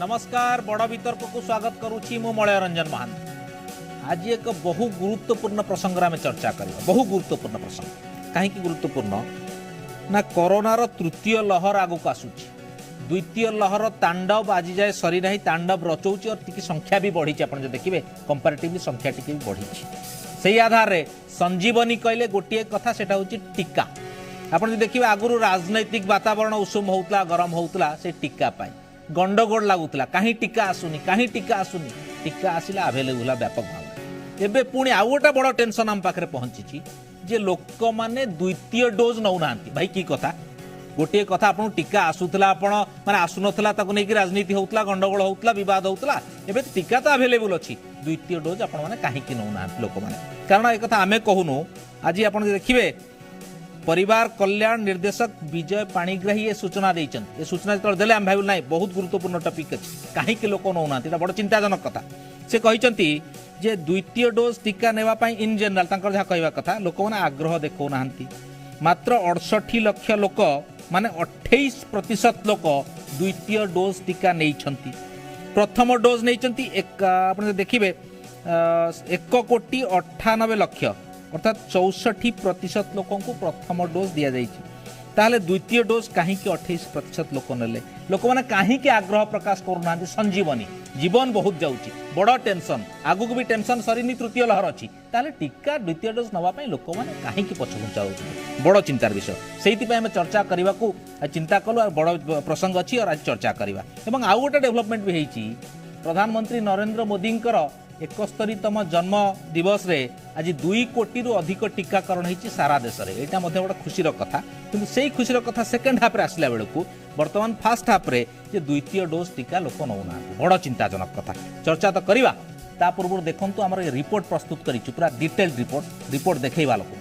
नमस्कार बड़ वितर्क को स्वागत करुच्ची मु मलय रंजन महांती। आज एक बहु गुरुत्वपूर्ण प्रसंग आम चर्चा करवा। बहु गुरुत्वपूर्ण प्रसंग कहीं गुरुत्वपूर्ण ना कोरोनार तृतीय लहर आगक आसूची। द्वितीय लहर तांडव आज जाए सरी ना तांडव रचौची और टी संख्या भी बढ़ी। आप देखिए कंपारेटिवली संख्या टी भी बढ़ी। से आधार में संजीवनी कहले गोटे कथा से टीका। आपड़ देखिए आगुरी राजनैतिक वातावरण उषुम होता गरम होता से टीका पाई गंडगोल लगुला कहीं टीका आसुनी टीका आसला आभेलेबुल व्यापक भाव। एबे पुणी आउ गोटे बड़ टेंशन आम पाखे पहुंची जे लोक माने द्वितीय डोज नौना भाई की कथा। गोटे कथा आपन टीका आसुला माने आसुनथला ताको नेकी राजनीति होता गंडगोल होता विवाद होता। एबे टीका तो आभेलेबुल अच्छी द्वितीय डोज आपण माने कहीं नौना लोक माने कारण एक कथा आमे कहूनु। आज आप देखिए परिवार कल्याण निर्देशक विजय पाणिग्राही ये सूचना देते। ये सूचना जो देले आम भाई ना बहुत गुरुत्वपूर्ण टपिक अच्छी कहीं लोक नौना बड़ चिंताजनक कथा। से कहते जे द्वितीय डोज टीका नेवाई इन जेनराल जहाँ कहवा कथा लोक मैंने आग्रह देखना। मात्र 68 लाख लोक माने 28% लोक द्वितीय डोज टीका नहीं। प्रथम डोज नहीं देखिए 1,98,00,000 अर्थात 64% लोक को प्रथम डोज दि जाए। ताहले द्वितीय डोज कहीं 28% लोक नेले लोक मैंने कहीं आग्रह प्रकाश करूना। संजीवनी जीवन बहुत जाऊँगी बड़ टेंशन आगुक भी टेंशन सरीनी तृतीय लहर अच्छी ताहले टीका द्वितीय डोज नवाई लोक मैंने कहीं पछघुंचा बड़ चिंतार विषय। से आम चर्चा करने को चिंता कलु और बड़ प्रसंग अच्छी और आज चर्चा करवा। एवं आउ गोटे डेभलपमेंट भी होती प्रधानमंत्री नरेंद्र मोदी 71तम जन्म दिवस रे आज 2 कोटी रु अधिक टीकाकरण होती सारा देश में। यहाँ बड़ा खुशीर कथा कि से खुशीर कथा सेकेंड हाफ आसला बेलू बर्तमान फास्ट हाफ रे जे द्वितीय डोज टीका लोक नौना बड़ चिंताजनक कथा। चर्चा तो करवा ता पूर्व देखु आम रिपोर्ट प्रस्तुत करी पूरा डिटेल रिपोर्ट देखा लोक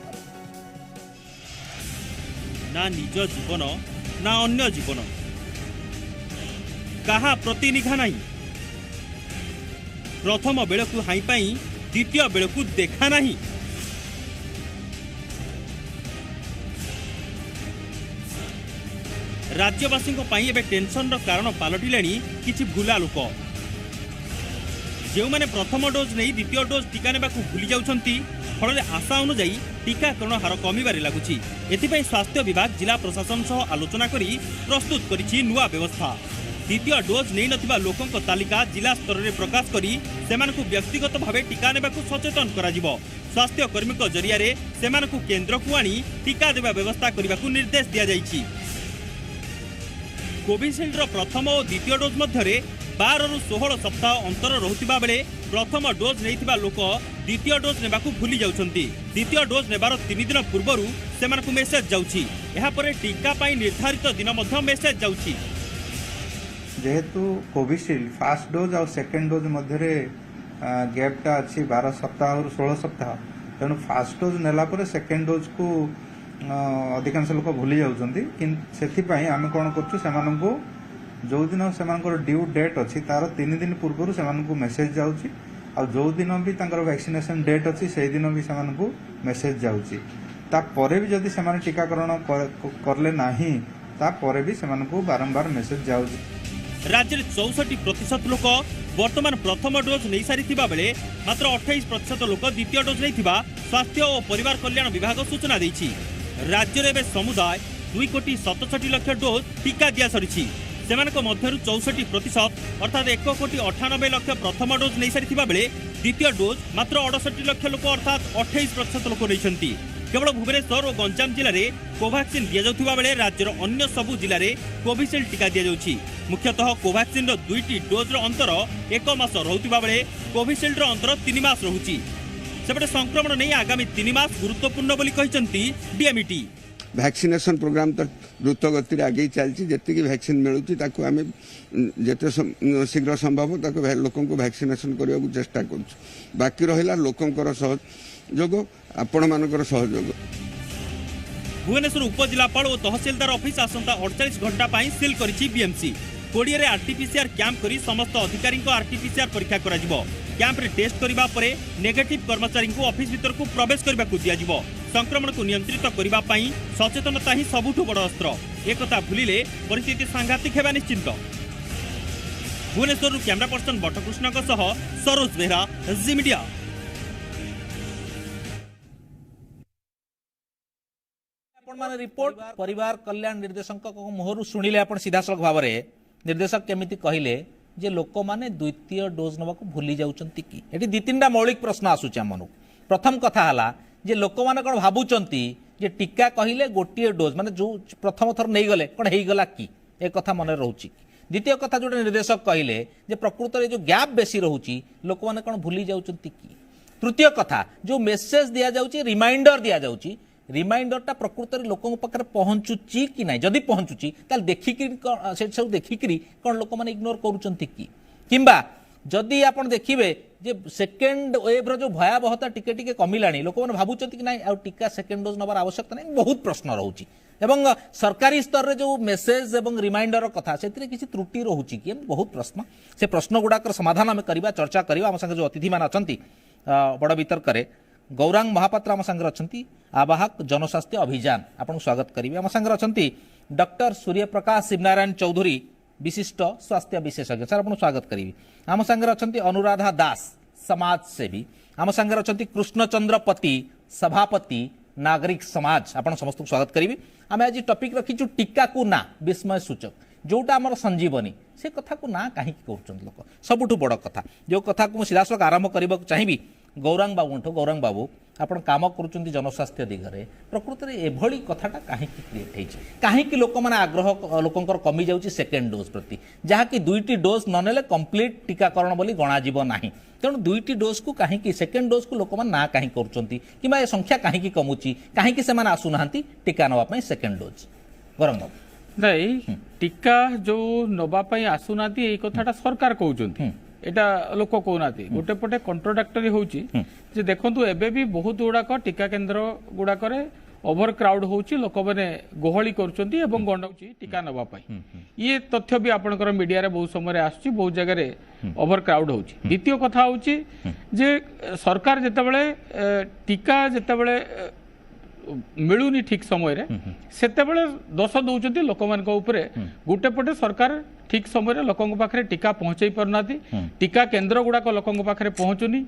ना निज जीवन ना अन्य जीवन कहा प्रतिनिघा नहीं। प्रथम बेलू हाई पाई द्वितीय बेलू देखा नहीं। राज्यवासी एवं टेंशन कारण पलटिले किछि भूला लोक जो मैंने प्रथम डोज नहीं द्वितीय डोज टीका ने भूली जाउछंती। फल आशा अनुजाई टीकाकरण हार कमिबारे लागुछि। एथिपाई स्वास्थ्य विभाग जिला प्रशासन सह आलोचना करी प्रस्तुत करिछि नुआ व्यवस्था। द्वितीय डोज नहीं नथिबा लोकंक तालिका जिला स्तर में प्रकाश करी सेमानकु व्यक्तिगत भावे टीका नेबाकु सचेतन कराजिबो। स्वास्थ्य कर्मी जरिया रे सेमानकु केंद्र को आनी टीका देबा व्यवस्था करबाकु निर्देश दिया जाइछि। कोविशील्ड प्रथम और द्वितीय डोज मध्य 12 रु 16 सप्ताह अंतर रहुतिबा बेले प्रथम डोज नैथिबा लोक द्वितीय डोज नेबाकु भूली जाउछंती। द्वितीय डोज नेबार 3 दिन पूर्वरु सेमानकु मेसेज जाउछि। एहा परे टीका पाई निर्धारित दिन मध्य मेसेज जाउछि। जेहेतु कोविशील्ड फास्ट डोज और सेकेंड डोज मध्य गैपटा अच्छी 12 सप्ताह और 16 सप्ताह तेणु फास्ट डोज नेला परे सेकेंड डोज को अधिकांश लोक भूली जाउछंती। से आम कौन कर जो दिन से ड्यू डेट अच्छी तार 3 दिन पूर्व से मेसेज जाउछि और जो दिन भी वैक्सीनेशन डेट अच्छी से दिन भी से मेसेज जाउछि। तापर भी जदि से टीकाकरण करले नाही तापर भी से बारंबार मेसेज जाउछि। राज्य में 64% लोक वर्तमान प्रथम डोज नहीं सारी बेले मात्र 28% लोक द्वितीय डोज नहीं स्वास्थ्य और परिवार कल्याण विभाग सूचना देछि। राज्य में समुदाय 2,67,00,000 डोज टीका दिया सरी। सेमानक मध्यरु 64% अर्थात 1,98,00,000 प्रथम डोज नहीं सारी बेले द्वितीय डोज मात्र 68 लाख लोक अर्थात 28% लोक नहीं। केवल भुवनेश्वर और गंजाम जिले में कोवैक्सीन दि जाउथिबा बेले राज्यर अन्य सबु जिले में कोविशील्ड टीका दि जाउछि। मुख्यतः कोवैक्सीन 2टी डोज अंतर 1 मास रहुतिबा बेले कोविशील्ड अंतर 3 मास रहुछि। सेपटे संक्रमण नहीं आगामी 3 मास गुरुत्वपूर्ण बोली कहिसंती डीएमईटी। वैक्सीनेशन प्रोग्राम तो द्रुत गति आगे चलती जी वैक्सीन मिलूँ ताकू आम जिते शीघ्र संभव लोक वैक्सीनेशन करने को चेष्टा कर। बाकी रहा लोकंर सहयोग आपण मानकर सहयोग। भुवनेश्वर उपजिलापाल और तहसीलदार ऑफिस आसंता 48 घंटा पाई सील करिछि बीएमसी। 20 रे आरटीपीसीआर कैंप करी समस्त अधिकारी को आरटीपीसीआर परीक्षा कराजिबो। कैंप रे टेस्ट करिबा परे नेगेटिव कर्मचारी को ऑफिस भीतर को प्रवेश करबा को दिया जिवो। संक्रमण को नियंत्रित करबा पई सचेतनता ही सबुठु बड़ अस्त्र। एक कथा भूलिले परिस्थिति सांघातिक हेबा निश्चिंत। भुवनेश्वर कैमरा पर्सन बटकृष्ण सरोज बेहरा, जी मीडिया। रिपोर्ट परिवार कल्याण निर्देशक मुहर शुणिले आप सीधा सड़क भाव में निर्देशक केमिति कहले जे लोक माने द्वितीय डोज नवा भूली जाउचंती कि एटी दि तीनटा मौलिक प्रश्न आसुचे मन प्रथम कथा हला जे लोक माने कोन भाबुचंती जे टीका कहले गोटिए डोज माने जो प्रथम थर नहीं गले कोन हेई गला कि ए कथा मन रहउची। द्वितीय कथा जो निर्देशक कहले जे प्रकृत रे जो गैप बेसी रहउची लोक माने कोन भूली जाउचंती कि। तृतीय कथा जो मेसेज दिया जाउची रिमाइंडर दिया जाउची रिमाइंडरटा प्रकृत में लोक पाखे पहुँचुची कि ना जदि पहुँचुची देखिक सब देखिक कौन लोक मैंने इग्नोर करा जदि आप देखिए जे सेकेंड वेव्र जो भयावहता टिके टिके कमिला लोक मैंने भावुं कि ना टीका सेकेंड डोज नबार आवश्यकता नहीं बहुत प्रश्न रोचे एवं सरकारी स्तर में जो मेसेज एवं रिमाइंडर कथा से किसी त्रुटि रोचे कि बहुत प्रश्न से प्रश्न गुड़ाक समाधान आम करवा चर्चा करवा आम संगे जो अतिथि मान अच्छा बड़ वितर्क गौरांग महापात्र आम संगे अच्छा आवाहक जनस्वास्थ्य अभियान आपको स्वागत करी आम संगे अच्छा डॉक्टर सूर्यप्रकाश शिवनारायण चौधरी विशिष्ट स्वास्थ्य विशेषज्ञ सर आपको स्वागत करी आम संगे अच्छा अनुराधा दास समाजसेवी आम संगे अच्छा कृष्णचंद्र पति सभापति नागरिक समाज आप समस्त स्वागत करी आम आज टॉपिक रखीचु टीका को ना विस्मय सूचक जोटा आमर संजीवनी से कथा को ना कहीं कहते लोक सबुठ बड़ कथा जो कथा को सीधासख आरंभ करने चाहिए गौरांग बाबू गौरांग बाबू आपण काम करुँच जनस्वास्थ्य दिगरे प्रकृत में एभली कथाटा कहीं क्रिएट होती कहीं लोक मैंने आग्रह लोकंर कमी जाऊँगी सेकेंड डोज प्रति जहाँकि दुईटी डोज ननेले कंप्लीट टीकाकरण बोली गणाजीव नाही तेणु दुईटी डोज को कहीं सेकेंड डोज को लोक मैंने ना कहीं करुँच संख्या कहीं कमुची कहीं से आसुना टीका नापी सेकेंड डोज गौरांग बाबू नहीं टीका जो नवाई आसुना ये कथाटा सरकार कहते एटा लोक कहना गोटे पटे कंट्रोडक्टरी होची जे देखंतु एबे भी बहुत गुड़ाक टीका केन्द्र गुड़ाक ओभर क्राउड होची लोक मैंने गहली करुचंती एवं गंडाउची टीका नवा पाई ये तथ्य भी आपनकर मीडिया रे बहुत समय आसुची बहुत जगह ओभर क्राउड होची। द्वितीय कथा होची जे सरकार जेतेबेले टीका जेतेबेले मिलूनी ठीक समय सेतेबेले दोष दौरान लोक मान गोटे पटे सरकार ठीक समय लोक पाखे टीका पहुंचाई पारना टीका केन्द्र गुड़ाक लोक पाखे पहुंचुनी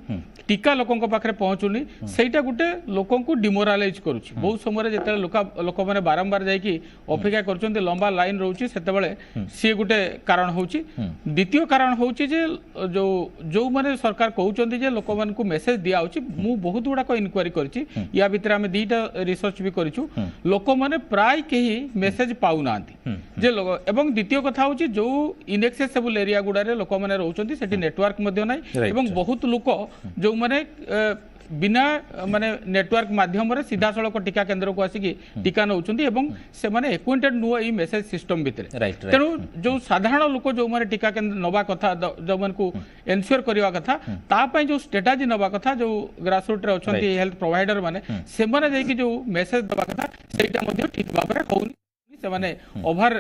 टीका लोक पाखे पहुंचुनी सेटा गोटे लोक डिमोरालाइज करुच्ची बहुत समय जो लोक मैंने बारंबार जाकि अपेक्षा कर लंबा लाइन रोचे से सी गोटे कारण हो। द्वितीय कारण हूँ जो जो मैंने सरकार कहते लोक मान मेसेज दिया मु बहुत गुड़ाक इनक्वारी करी या भितर आम दीटा रिसर्च भी करूँ लोक मैंने प्राय कहीं मेसेज पाऊना एवं द्वितीय कथा हूँ जो इनएक्सेसिबल एरिया गुड़ारे लोक मैंने रोचंती सेठी नेटवर्क मध्य नहीं एवं बहुत लोक जो माने बिना माने नेटवर्क माध्यम रे सीधा सड़क टीका केन्द्र को आसिकी टीका नौचंती एवं से माने एक्विंटेड नुह ई मेसेज सिस्टम भितर तेणु जो साधारण लोक जो माने टीका केन्द्र नवा कथा जो मन को एनश्योर करवा कथा ता पई जो स्ट्रेटजी नवा कथा जो ग्रासरूट रे अछंती हेल्थ प्रोवाइडर माने से माने जाई कि जो मेसेज दवा कथा सेटा मध्ये ठीक भाबरे होउनी से माने ओभर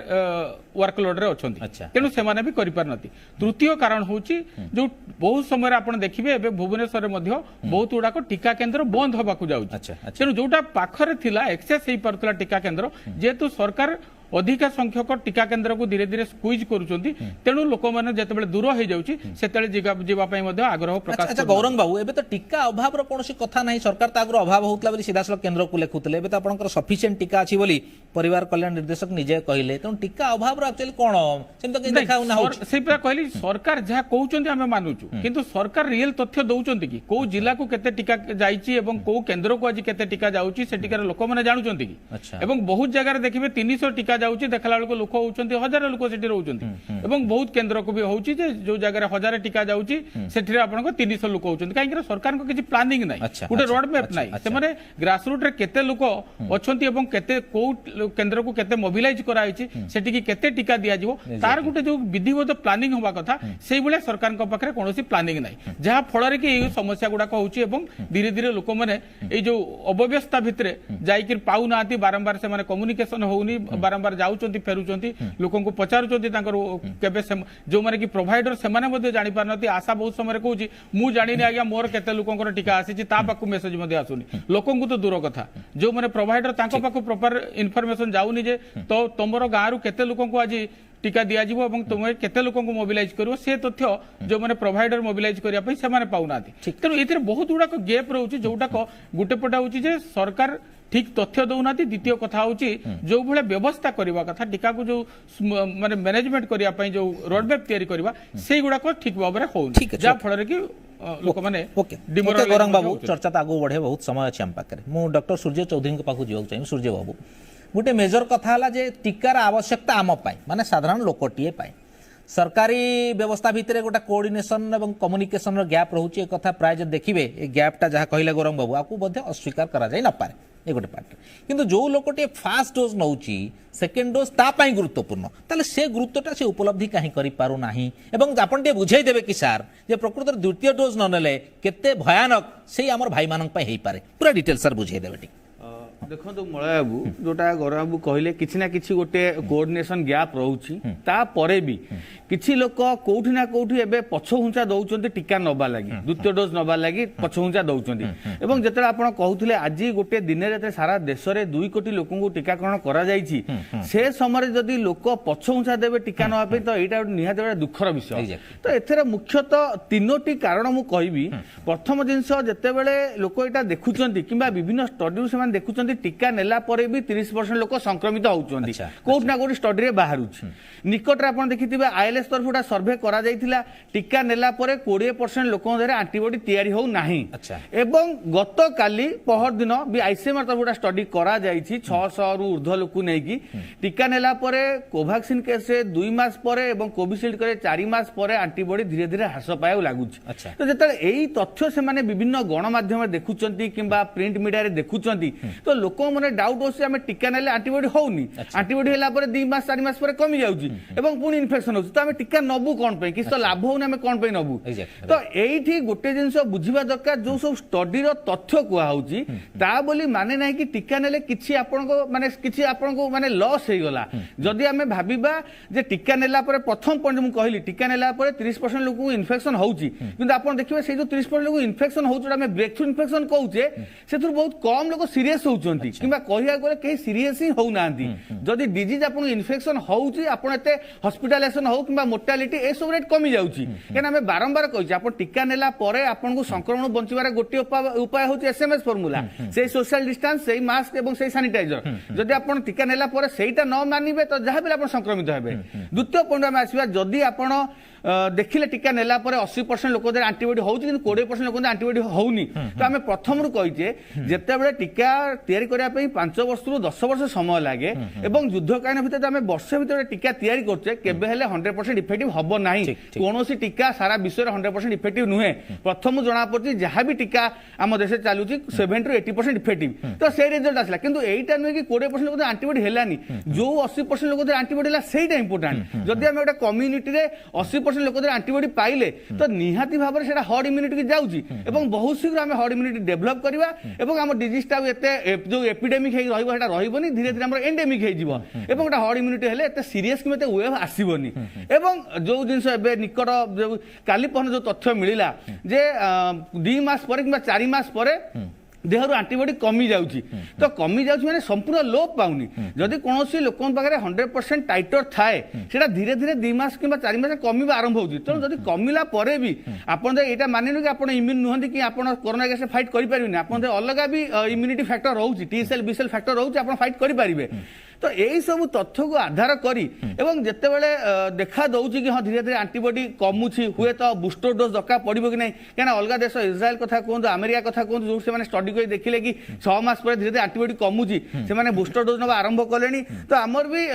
वर्कलोड रे अछंती तेणु से माने भी करि पारनती। तृतीय कारण होची जो बहुत समय आपण देखिबे एबे भुवनेश्वर रे मध्ये बहुत गुड़ाक टीका केन्द्र बंद होबा को जाउची तेणु जोटा पाखरे थिला एक्सेस हेई परतला टीका केन्द्र जेतु सरकार अधिका संख्यक टीका केन्द्र को धीरे धीरे स्क्वीज करुचंती तेणु लोक मैंने जिते दूर हो जाउची सेतेले जीवापाई आग्रह प्रकाश। अच्छा गौरंग बाबू एबे तो टीका अभाव रो कोनोसी कथा नहीं सरकार तो आग्रह अभाव होतला बोली सीधा सड़क केन्द्र को लेखुतले एबे तो आपनकर सफिशिएंट टीका अछि बोली परिवार कल्याण निर्देशक निजे कहले तेणु टीका अभाव रो एक्चुअली कोन सेम तो देखा ना हो सेई पर कहली सरकार जहा कहउचंती हमें मानुचु किंतु सरकार रियल तथ्य दउचंती कि को जिला को केते टीका जाईची एवं को केन्द्र को आज केते टीका जाउची से टीकार लोक माने जानुचंती कि एवं बहुत जगह देखिबे 300 टीका जाउची देखला बेलको लोक होउचंती हजार लोक सेठी रहउचंती एवं बहुत केन्द्र को भी होउची जे जो जगह 1000 टीका जाउची सेठी आपन को 300 लोक होउचंती काहे कि सरकार को किछि प्लानिंग नै गुटे रोड मैप नै से माने ग्रासरूट रे केते लोक अछंती एवं केते को केन्द्र को केते मोबिलाइज कराइछि सेठी कि केते टीका दिया जिवो तार गुटे जो विधिवत प्लानिंग होबा कथा सेई बेले सरकार को पाखरे कोनोसी प्लानिंग नै जहा फळ रे कि समस्या गुडा को होउची एवं धीरे धीरे लोक माने ए जो अव्यवस्था भितरे जाईकि पाउ नाती बारंबार से माने कम्युनिकेशन होउनी बारंबार जाउचंती फेरुचंती लोकन को पचारुचंती तांकर केबे जो माने कि प्रोवाइडर से माने मध्ये जानि पारनती आशा बहुत समय रे कहूची मु जानि नै आज्ञा मोर केते लोकन टीका आसीची ता पाकु मेसेज मध्ये आसुनी लोकन को तो दूर कथा जो माने प्रोवाइडर तांको पाकु प्रॉपर इन्फॉर्मेशन जाउनी जे तो तमरो गारू केते लोकन को आज टीका दिज्व और तुम्हें केते लोक मोबिलाइज कर से तथ्य जो मैंने प्रोवाइडर मोबिलाइज करने से पाऊना तेणु ये बहुत गुड़ाक गैप रोचे जोटाक गोटे पटे हूँ सरकार ठीक तथ्य दौना द्वितीय कथा हूँ जो भाई व्यवस्था करने कथा टीका को जो माने मैनेजमेंट करने जो रोडमैप या से गुड़ाक ठीक भाव में हो फल कि लोक मैंने गौरंग बाबू चर्चा आगे बढ़े बहुत समय अच्छे आम पाखे मुझे डॉक्टर सूर्य चौधरी पाक जावाक चाहिए सूर्य बाबू गोटे मेजर कथा है टीकार आवश्यकता आम माने साधारण लोकटीए सरकारी व्यवस्था भितर गोटे कोऑर्डिनेशन और कम्युनिकेशन गैप रोचे कथा प्राय देखिए ये गैपटा जहाँ कहले गौरंग बाबू आपको अस्वीकार करा जाई न पारे ये गोटे पार्ट किंतु जो लोकटे फास्ट डोज नौ सेकेंड डोज तापाई गुरुत्वपूर्ण ताले से गुरुत्वटा से उपलब्धि कहीं करि पारु नाही एवं आपण टे बुझाई देबे कि सार जे प्रकृत द्वितीय डोज न नेले केते भयानक से हमर भाई मानक पई हेई पारे पूरा डिटेल सर बुझाई देबे ठीक देखो मलय बाबू जोटा गौरव बाबू कहले किछि ना किछि गोटे कोऑर्डिनेशन गैप रहउछि ता परे भी किछि लोक कोठी ना कोठी एबे पछहुंचा दउचंती टीका नबा लागि द्वितीय डोज नबा लागि पछहुंचा दउचंती एवं जेतरा आपण कहउथिले आज गोटे दिन रे सारा देश रे 2 कोटी लोकंकु टीकाकरण करा जाईछि से समय जदी लोक पछहुंचा देबे टीका नबा पे तो एटा निहात बड़ा दुखर विषय तो एथरे मुख्यतः तीनोटी कारण मु कहबी प्रथम जिंस जेते बेले लोक एटा देखुचंती किबा विभिन्न स्टडी से मान देखुचंती टीका नेला परे भी 30% लोक संक्रमित होउचंती कोठ ना कोठी स्टडी रे बाहरुछि निकट रे आपण देखिथिबे आईएलएस तरफ उडा सर्वे करा जायतिला टीका नेला परे 20% लोकन धरे एंटीबॉडी तयारी हो नाही एवं गत काली पहर दिन भी आईसीएमआर तरफ उडा स्टडी करा जायछि 600 रु ऊर्ध्व लोक नेकी टीका नेला परे कोवैक्सीन केस रे 2 मास परे एवं कोविशील्ड करे 4 मास परे एंटीबॉडी धीरे धीरे ह्रास पाय लागुछि तो जेतले एई तथ्य से माने विभिन्न गणमाध्यम रे देखुचंती किबा प्रिंट मीडिया रे देखुचंती तो लोक माने डाउट होसी हमें टीका नेले एंटीबॉडी होउनी एंटीबॉडी हेला परे 2 मास 4 मास परे कमी जाउछि एवं पुनी इन्फेक्शन होउछि तो हमें टीका नबु कोन पे किस तो लाभ होउनी हमें कोन पे नबु तो एइठी गोटे जिंस बुझिबा दरकार जो सब स्टडी रो तथ्य कुआ होउछि ता बोली माने नाही कि टीका नेले किछि आपन को माने लॉस हे गला जदी हमें भाबिबा जे टीका नेला परे प्रथम पॉइंट मु कहली टीका नेला परे 30% लोक को इन्फेक्शन होउछि किंतु आपन देखिबे से जो 30% लोक इन्फेक्शन होउछि हमें ब्रेक थ्रू इन्फेक्शन कहउछे सेथुर बहुत कम लोक सीरियस होउछंती किबा कहिया गले के सीरियस ही होउ नांती जदी डिजीज आपन इन्फेक्शन होउछि आपन एते हॉस्पिटलाइजेशन हो किबा मोर्टालिटी ए सब रेट कमी जाउछि केना हमें बारंबार कहिछि आपन टीका नेला परे आपन को संक्रमण बंचिबार गोटे उपाय होछि एसएमएस फार्मूला से सोशल डिस्टेंस से मास्क एवं से सैनिटाइजर जदी आपन टीका नेला परे सेटा न मानिबे तो जहां भी आपन संक्रमित हेबे द्वितीय पॉइंट में आसीबा जदी आपन देखिले टीका नेला परे 80% लोक एंटीबॉडी होउछि किंतु 20% लोक एंटीबॉडी होउनी तो हमें प्रथम रु कहिजे जेते बेले टीका तयारी करिया पई 5 वर्ष रु 10 वर्ष समय लागे एवं युद्धकालीन भितर हमें वर्ष भितर टीका तयारी करछे केबे हेले 100% इफेक्टिव हबो नाही कोनोसी टीका सारा विश्व रे 100% इफेक्टिव नुहे प्रथम जणा पड़छि जहां भी टीका हम देश चालुछि 70 टू 80% इफेक्टिव तो से रिजल्ट आसला किंतु एइटा नुहे कि 20% लोक एंटीबॉडी हेलानी जो 80% लोक एंटीबॉडी हला सेटा इंपोर्टेंट जदी हम एटा कम्युनिटी रे 80% लोक एंटीबॉडी पाइले तो निहाती भाव में सेटा हर्ड इम्यूनिटी की जाउछि एवं बहुत शीघ्र हम हर्ड इम्यूनिटी डेवलप करबा एवं हम डिजीज टा एते जो एपिडेमिक हे रहइबो सेटा रहइबोनी धीरे धीरे हमर एंडेमिक हे जिवो एवं एटा हर्ड इम्यूनिटी हेले एते सीरियस कि मते वेव आसीबोनी एवं जो जिंस एबे निकट जो काली पहन जो तथ्य मिलिला जे 2 मास परे किबा 4 मास परे देहरु एंटीबॉडी कमी जाउछि तो कमी जाउछि माने संपूर्ण लोप पाउनी जदि कोनोसी लोकन पाखरे 100% टाइटर थाए सेटा धीरे धीरे 2 मास किबा 4 मास कमीबा आरंभ होउछि तो जदि कमिला परे भी आपन एटा मानेनु कि आपन इम्यून नुहंदी कि आपन कोरोना के से फाइट करि परिबिनी आपन अलगा भी इम्यूनिटी फैक्टर रहउछि T cell B cell factor रहउछि आपन फाइट करि परिबे तो यही सब तथ्य को आधार करी एवं जेते बेले देखा दउछि कि हां धीरे धीरे एंटीबॉडी कमुछि हुए तो बूस्टर डोज दरकार पड़िबो कि नहीं केना अलगा देश इस्राएल कथा कोन अमेरिका कथा कोन जो से माने स्टडी कोइ देखिले कि 6 मास पर धीरे धीरे एंटीबॉडी कमुछि से माने बूस्टर डोज नबा आरंभ कलेनी तो हमर भी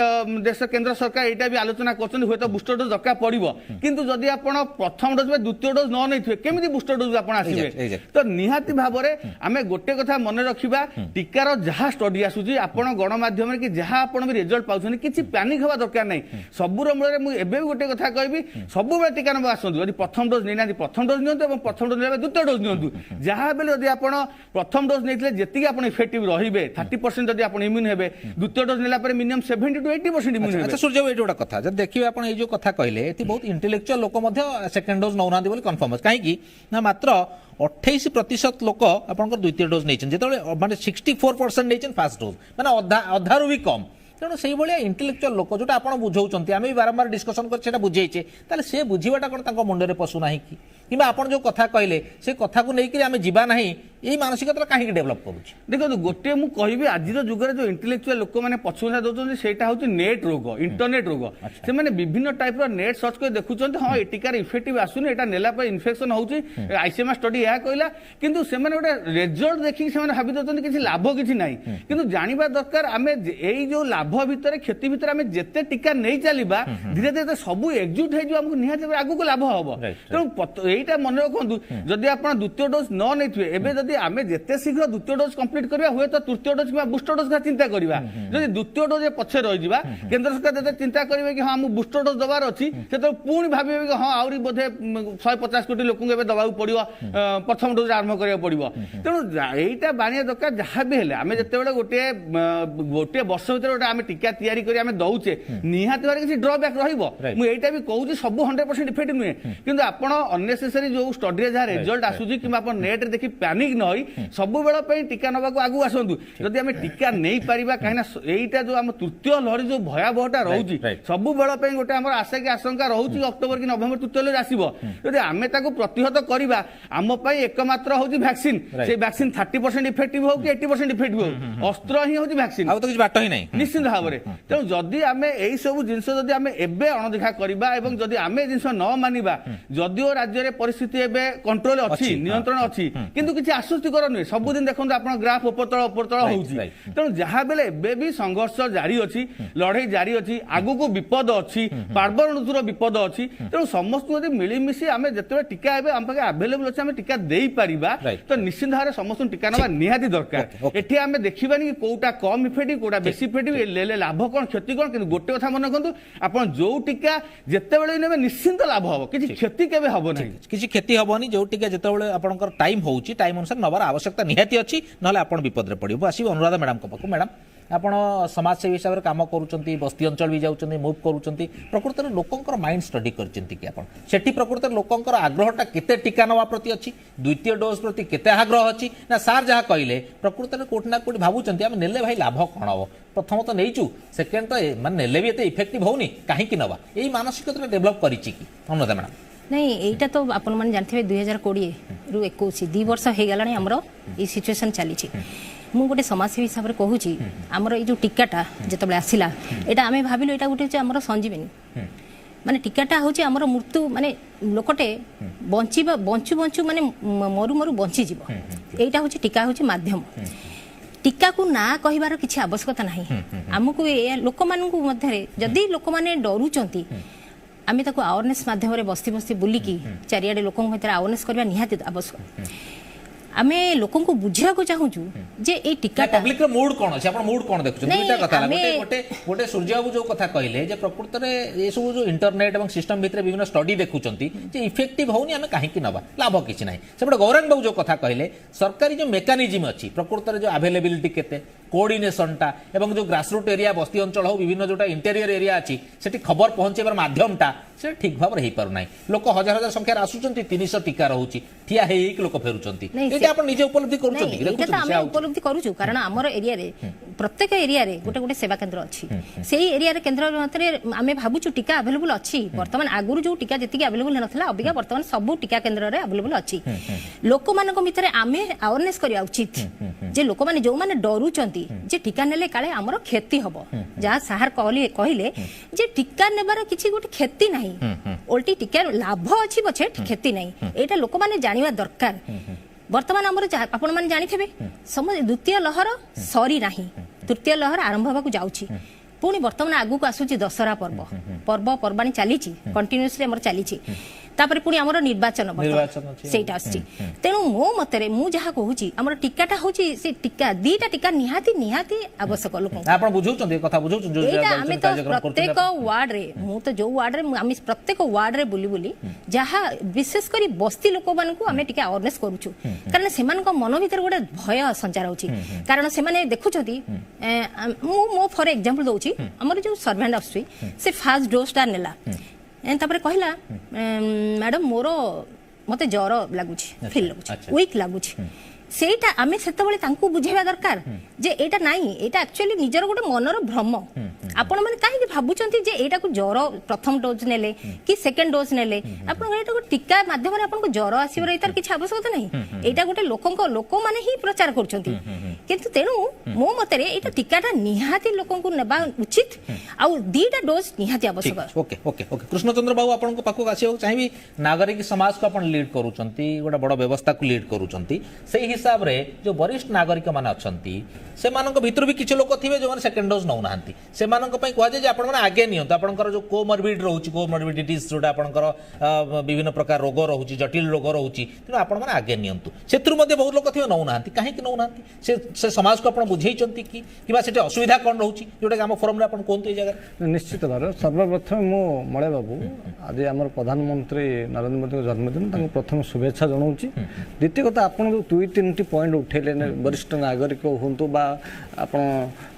देश केंद्र सरकार एटा भी आलोचना करछन हुए तो बूस्टर डोज दरकार पड़िबो किंतु जदि आपण प्रथम डोज में द्वितीय डोज न नैथिबे केमिति बूस्टर डोज आपण आसीबे तो निहाती भाबरे हमें गोटे कथा मन रखिबा टीकार जहा स्टडी आसुछि आपण गणमाध्यम रे कि जहा आपण भी रिजल्ट पाउछन किछि पैनिक हवा दरकार नै सबुर मूल मु एबे गोटे कथा कहबी सबु बेले टीका नबा आसंतु यदि प्रथम डोज नै नाति प्रथम डोज नियंतु एवं प्रथम डोज नेबे द्वितीय डोज नियंतु जहा बेले यदि आपण प्रथम डोज नैथिले जेतिक आपण इफेक्टिव रहिबे 30% यदि आपण इम्यून हेबे द्वितीय डोज नेला पर मिनिमम 70 टू 80% इम्यून हेबे अच्छा सूर्य एटा गोटा कथा जब देखिबे आपण ए जो कथा कहले एति बहुत इंटेलेक्चुअल लोक मध्ये सेकंड डोज नौ नांदी बोली कंफर्म काहे कि ना मात्र 28% लोक आपनकर द्वितीय डोज नैछन जेतबे माने 64% नैछन फर्स्ट डोज माने अधारु भी कम तेणु से भाया इंटेलेक्चुअल लोक जोटा आप बुझाऊँ आम भी बारंबार डिस्कसन कर बुझेचे ताले से बुझाटा कौन मुंडे पशुना कि आप जो कथा कहले से कथा को लेकिन आम जीवा ना यही मानसिकता कहीं डेभलप करुच्छे देखो गोटे मु कहबी आज जुगर जो इंटेलेक्चुअल लोक मैंने पछुआ दौरान सेटा हूँ नेट रोग इंटरनेट रोग से मैंने विभिन्न टाइप नेट सर्च कर देखुं हाँ टीकार इफेक्टिव आसुनी एटा नेला इनफेक्शन होउची आईसीएमआर स्टडी यह कहला किंतु से गोटे रिजल्ट देखिक से भावी दौरान किसी लाभ किसी ना किंतु जानवा दरकार आम यही जो लाभ भितर क्षति भितर आम जिते टीका नहीं चलवा धीरे धीरे सब एकजुट हो निहाती आगू लाभ हम तेणु यहीटा मन रखु जदि आप द्वितीय डोज न नहीं एवं आम जिते शीघ्र द्वितीय डोज कंप्लीट करवा हुए तो तृतीय डोज कि बुस्टर डोज का चिंता करवा जब द्वितीय डोज पछे रही केंद्र सरकार जो चिंता करेंगे कि हाँ बुस्टर डोज दबार अच्छी से पुणी भावे कि हाँ आहरी बोधे 150 कोटी लोक दवा पड़ो प्रथम डोज आरंभ करा पड़ो तेणु यहीटा बाणिया दरकार जहाँ भी आम जिते गोटे गोटे वर्ष भर आम टीका तैयारी दौचे निहाती भाव किसी ड्रबैक रहीटा भी कहूँ सब 100% इफेक्ट नुहे कि आप अननेसेसरी जो स्टडी जहाँ रिजल्ट आसूची कि नेट देखी पैनिक न हो सब बेल टीका नवाक आगू आसतु जदि आम टीका नहीं पारिबा कहीं यहीटा जो आम तृतीय लहरी जो भयावहटा रोचे सब बेल गोटे आम आशा कि आशंका रोचे अक्टोबर कि नवेम्बर तृतीय लहरी आसो जदि आम प्रतिहत करवा आम एकमात्र हूँ वैक्सीन से वैक्सीन 30% इफेक्टिव हो कि 80% इफेक्टिव हो अस्त्र ही हूँ वैक्सीन तो किसी बाट ही नहीं निश्चित भाव में तेणु जदि आम यही सब जिनस जदि आम एबे अणदेखा करवा एवं जदि आम जिनस न मानिबा जदिओ राज्य परिस्थिति एवं कंट्रोल अच्छी नियंत्रण अच्छी किंतु किसी आश्वस्तिकर नुहे सबुदिन देखो आप ग्राफ उपरतल होउची तेणु जहाँ बेले एबे भी संघर्ष जारी अच्छी लड़ाई जारी अच्छी आगु को विपद अच्छी पार्बण ऋतुर विपद अच्छी तेणु समस्त जब मिलमिशी आम जिते टीका आम पाखे आभेलेबल अच्छे आम टीका दे पारिबा तो निश्चित भाव समस्त टीका नवा निहाती दरकार एठी आम देखबानी कोटा कम इफेक्टिव कोटा बेसी इफेक्टिव लेले लाभ कौन क्षति कौन किंतु गोटे कथा मन रखु आप जो टीका जितेबाला नेबे निश्चिंत लाभ हम किसी क्षति केबे हबो नहीं किसी क्षति हबनी जो टीका जितेबाला आपनकर टाइम होउची टाइम अनुसार नबार आवश्यकता निहाती अच्छी ना आपन विपद रे पड़िबो आसी अनुराधा मैडम को पाखु मैडम आपण समाजसेवी हिसाब से काम करूचंती बस्ती अंचल भी जाउचंती मूव करूचंती प्रकृत में लोकंकर माइंड स्टडी करचंती कि आपण सेठी प्रकृत में लोकंकर आग्रहटा केते टीका नवा प्रति अछि द्वितीय डोज प्रति केते आग्रह अछि ना सार जहा कहले प्रकृत में कोट ना कोट भाबुचंती हम नेले भाई लाभ कोन हो प्रथम तो नहींचु सेकेंड तो माने नेले भी एते इफेक्टिव होनी काहे कि नवा एई मानसिकता डेवलप करिछि कि अनुराधा मैडम नहीं एटा तो आपण मन जानथिबे 2020 रु 21 2 वर्ष हे गलानी हमरो ई सिचुएशन चली मु गोटे समाजसेवी हिसाब से कहूँ आमर ये टीकाटा जो आसला यहाँ आम भाविलु यहाँ गोटे आमर संजीवनी माने टीकाटा हूँ आमर मृत्यु माने लोकटे बंचा बंचु बंचु माने मरु मरु बंची जीव यहाँ हूँ टीका हूँ माध्यम टीका को ना कहबार किसी आवश्यकता नहीं आमको लोक मध्य जदि लोक मैंने डरुंच आम अवेयरनेस माध्यम बस्ती बस्ती बुलिकी चारिआडे लोक अवेयरनेस करवा निहाती आवश्यक आमे लोकों को बुझा को चाहूँ जे ए टीकाटा पब्लिक रो मूड कोन अछि आपण मूड कोन देखु दुईटा कथा गोटे गोटे सूर्य बाबू जो कथा कहले जे प्रकृत रे ए सब जो इंटरनेट एवं सिस्टम भितर विभिन्न स्टडी देखुचंती जे इफेक्टिव होनी आमे काहे कि नबा लाभ किछि नाही सेबडे गौरन बाबू जो कथा कहले सरकारी जो मेकानिज्म अछि प्रकृत रे जो अवेलेबिलिटी केते कोऑर्डिनेशनटा एवं जो ग्रासरूट एरिया बस्ती अंचल हो विभिन्न जोटा इंटीरियर एरिया अछि सेठी खबर पहुंचेबार माध्यमटा से ठीक भाव रे पारु नाही लोक हजार हजार संख्या आसुचंती 300 टीका रहउची ठिया हेक लोक फेरुचंती एटा आपण निजे उपलब्धि करूचंती एटा त हम उपलब्धि करूछु कारण हमर एरिया रे प्रत्येक एरिया रे गोटे गोटे सेवा केंद्र अछि सेही एरिया रे केंद्र मतरे आमे भाबुछु टीका अवेलेबल अछि वर्तमान आगुरु जो टीका जति के अवेलेबल नथला अबिका वर्तमान सब टीका केंद्र रे अवेलेबल अछि लोक मानको भितरे आमे अवेयरनेस करिया उचित जे लोक माने जो माने डरुचंती जे टीका नेले काले हमर क्षति हबो जा साहर कहले जे टीका नेबार किछि गोटे क्षति नाही उल्टी टीका लाभ अछि पछे क्षति नाही एटा लोक माने जानिबा दरकार वर्तमान हमर आपण माने जानिथिबे समझ द्वितीय लहर सरी नाही तृतीय लहर आरंभ होबाकू जाउछि पुणी वर्तमान आगु को आसुछि दशहरा पर्व पर्व पर्वाणी चलीछि कंटिन्यूअसली हमर चलीछि तापर पुणी हमर निर्वाचन सेटा आछि तेनु मो मतरे मु जहा कहूछि हमर टीकाटा होछि से टीका दीटा टीका निहाती आवश्यक लोक आपण बुझौछन कथा बुझौछन जो आमे तो प्रत्येक वार्ड रे मु तो जो वार्ड रे आमे प्रत्येक वार्ड रे बुली बुली जहा विशेष करी बस्ती लोक मान को आमे टीका अवेयरनेस करूछु कारण सेमान को मन भीतर गोटे भय संचार होछि कारण से माने देखुछथि मु फॉर एग्जांपल दउछि हमर जो सर्वेंट आछि से फर्स्ट डोज ता नेला तापर कहला मैडम मोर मते ज्वर लागुछि फील लागुछि वीक लागुछि ସେଇଟା ଆମେ ସେତେବେଳେ ତାଙ୍କୁ ବୁଝେଇବା ଦରକାର ଯେ ଏଇଟା ନାହିଁ, ଏଇଟା ଆକ୍ଚୁଆଲି ନିଜର ଗୋଟେ ମନର ଭ୍ରମ। ଆପଣମାନେ କାହିଁକି ଭାବୁଛନ୍ତି ଯେ ଏଇଟାକୁ ଜ୍ୱର ପ୍ରଥମ ଡୋଜ୍ ନେଲେ କି ସେକେଣ୍ଡ ଡୋଜ୍ ନେଲେ ଆପଣଙ୍କ ଏଇଟାକୁ ଟୀକା ମାଧ୍ୟମରେ ଆପଣଙ୍କୁ ଜ୍ୱର ଆସିବାର ଏଇଟାର କିଛି ଆବଶ୍ୟକତା ନାହିଁ। ଏଇଟା ଗୋଟେ ଲୋକମାନେ ହିଁ ପ୍ରଚାର କରୁଛନ୍ତି। କିନ୍ତୁ ତେଣୁ ମୋ ମତରେ ଏଇଟା ଟୀକାଟା ନିହାତି ଲୋକଙ୍କୁ ନେବା ଉଚିତ, ଆଉ 2ଟା ଡୋଜ୍ ନିହାତି ଆବଶ୍ୟକ। ओके ओके ओके कृष्णचंद्र बाबू आपन पाखक आसवाक चाहिए नागरिक समाज को अपन लीड करूचंती गोटे बड़ व्यवस्था को लीड करूचंती से हिसाब रे जो वरिष्ठ नागरिक माने अछंती से मानक भितर भी किछ लोक थिबे जो माने सेकंड डोज नौ नाहंती से मानक पई कहजे जे आपण माने आगे नियंत आपनकर जो कोमॉर्बिड रहउची कोमॉर्बिडिटीज जोटा आपनकर विभिन्न प्रकार रोग रहउची जटिल रोग रहउची तेनु आपण माने आगे नियंतु सेत्रु मध्ये बहुत लोक थिबे नौ नाहंती काहे कि नौ नाहंती से समाज को आपण बुझेइचंती कि किबा सेटे असुविधा कोन रहउची जोटा हम फोरम रे आपण कोनते जगह निश्चित भाव सर्वप्रथम मो मळे बाबू आज आम प्रधानमंत्री नरेंद्र मोदी जन्मदिन प्रथम शुभेच्छा जनाऊँगी। द्वितीय कथा आप जो 2-3टी पॉइंट उठेले वरिष्ठ नागरिक हूँ आप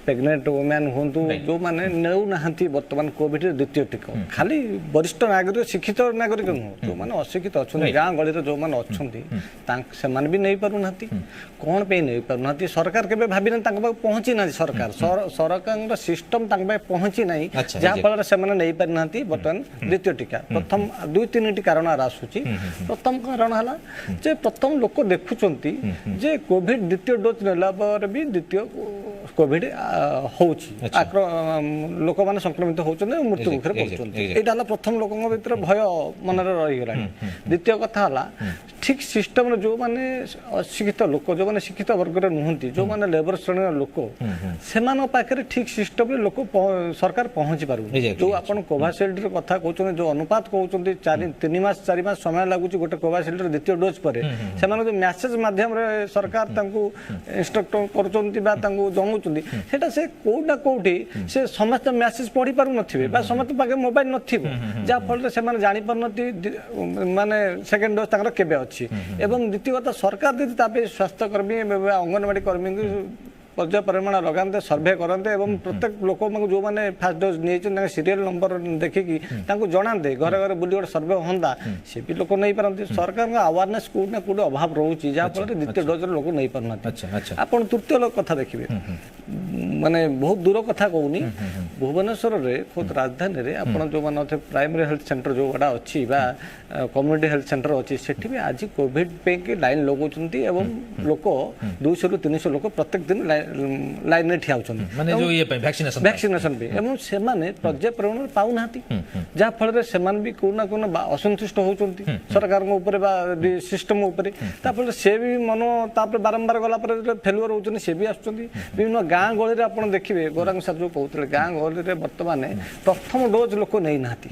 प्रेग्नेंट वुमेन हूँ जो मैंने नौ ना बर्तमान कोविड द्वितीय टीका खाली वरिष्ठ नागरिक शिक्षित नागरिक नुह जो मैंने अशिक्षित अच्छा गाँ गली जो मैंने अच्छा भी नहीं पारना कौन पे नहीं पारना सरकार के भावी पहुँची ना सरकार सिस्टम पहुँची ना जहाँफल से नहीं पारना बर्तमान द्वितीय टीका प्रथम 2-3टी कारण आसूची। प्रथम कारण है प्रथम लोक देखुंट जे कोविड द्वितीय डोज नेला पर भी द्वितीय कोविड लोक मैंने संक्रमित होती मृत्यु मुखर पड़े प्रथम लोक भर भय मन रहीगला। द्वितीय कथा ठीक सिस्टम जो मैंने अशिक्षित लोक जो मैंने शिक्षित वर्ग नुहति जो मैंने लेबर श्रेणी लोक से ठीक सिस्टम लोक सरकार पहुंची पार जो आप कोविशील्ड कथा कहते जो अनुपात कहते 3 मास 4 मास समय लगुच गोटे कोविशील्ड द्वितीय डोज पर से मैसेज माध्यम सरकार इंस्ट्रक्ट कर जनाऊँ से कोटा कोटी से समस्त मैसेज पढ़ी पार ना समस्त पाखे मोबाइल नफल से जापार माने सेकेंड डोज केबे अच्छी एवं द्वितीय कथा सरकार दीदी स्वास्थ्यकर्मी अंगनवाड़ी कर्मी पर्याप्त परिमाण लगाते सर्भे करते प्रत्येक लोक जो मैंने फास्ट डोज नहीं सीरियल नंबर देखिकी जनाते घरे घरे बुली गोटे सर्भे होता सी भी लोक नहीं पारती सरकार अवेयरनेस कौटना कौटे अभाव रोचे जहाँफल द्वितीय डोज लोक नहीं पारना। आप तृतीय कथा देखिए माने बहुत दूर कथा कहूनी भुवनेश्वर खुद राजधानी रे आपण जो मान प्राइमरी हेल्थ सेंटर जो गुड़ा अच्छी कम्युनिटी हेल्थ सेंटर अच्छी सेठी भी आज कोविड पे लाइन लगाउछंती एवं लोक 200-300 लोक प्रत्येक दिन लाइन रे ठिया होछंती माने जो ये पे वैक्सीनेशन पे एवं से माने पर्याप्त परिमाण पाउ नाती जा फल रे से मान भी कोना कोना असंतुष्ट होछंती सरकार को ऊपर बा सिस्टम ऊपर तापर से भी मन तापर बारंबार गला पर फेलुअर होछंती से भी आछंती विभिन्न गाँ गली आप देखिए गौरांग सर जो कहते गाँ गली बर्तमान प्रथम डोज लोक नहीं नाती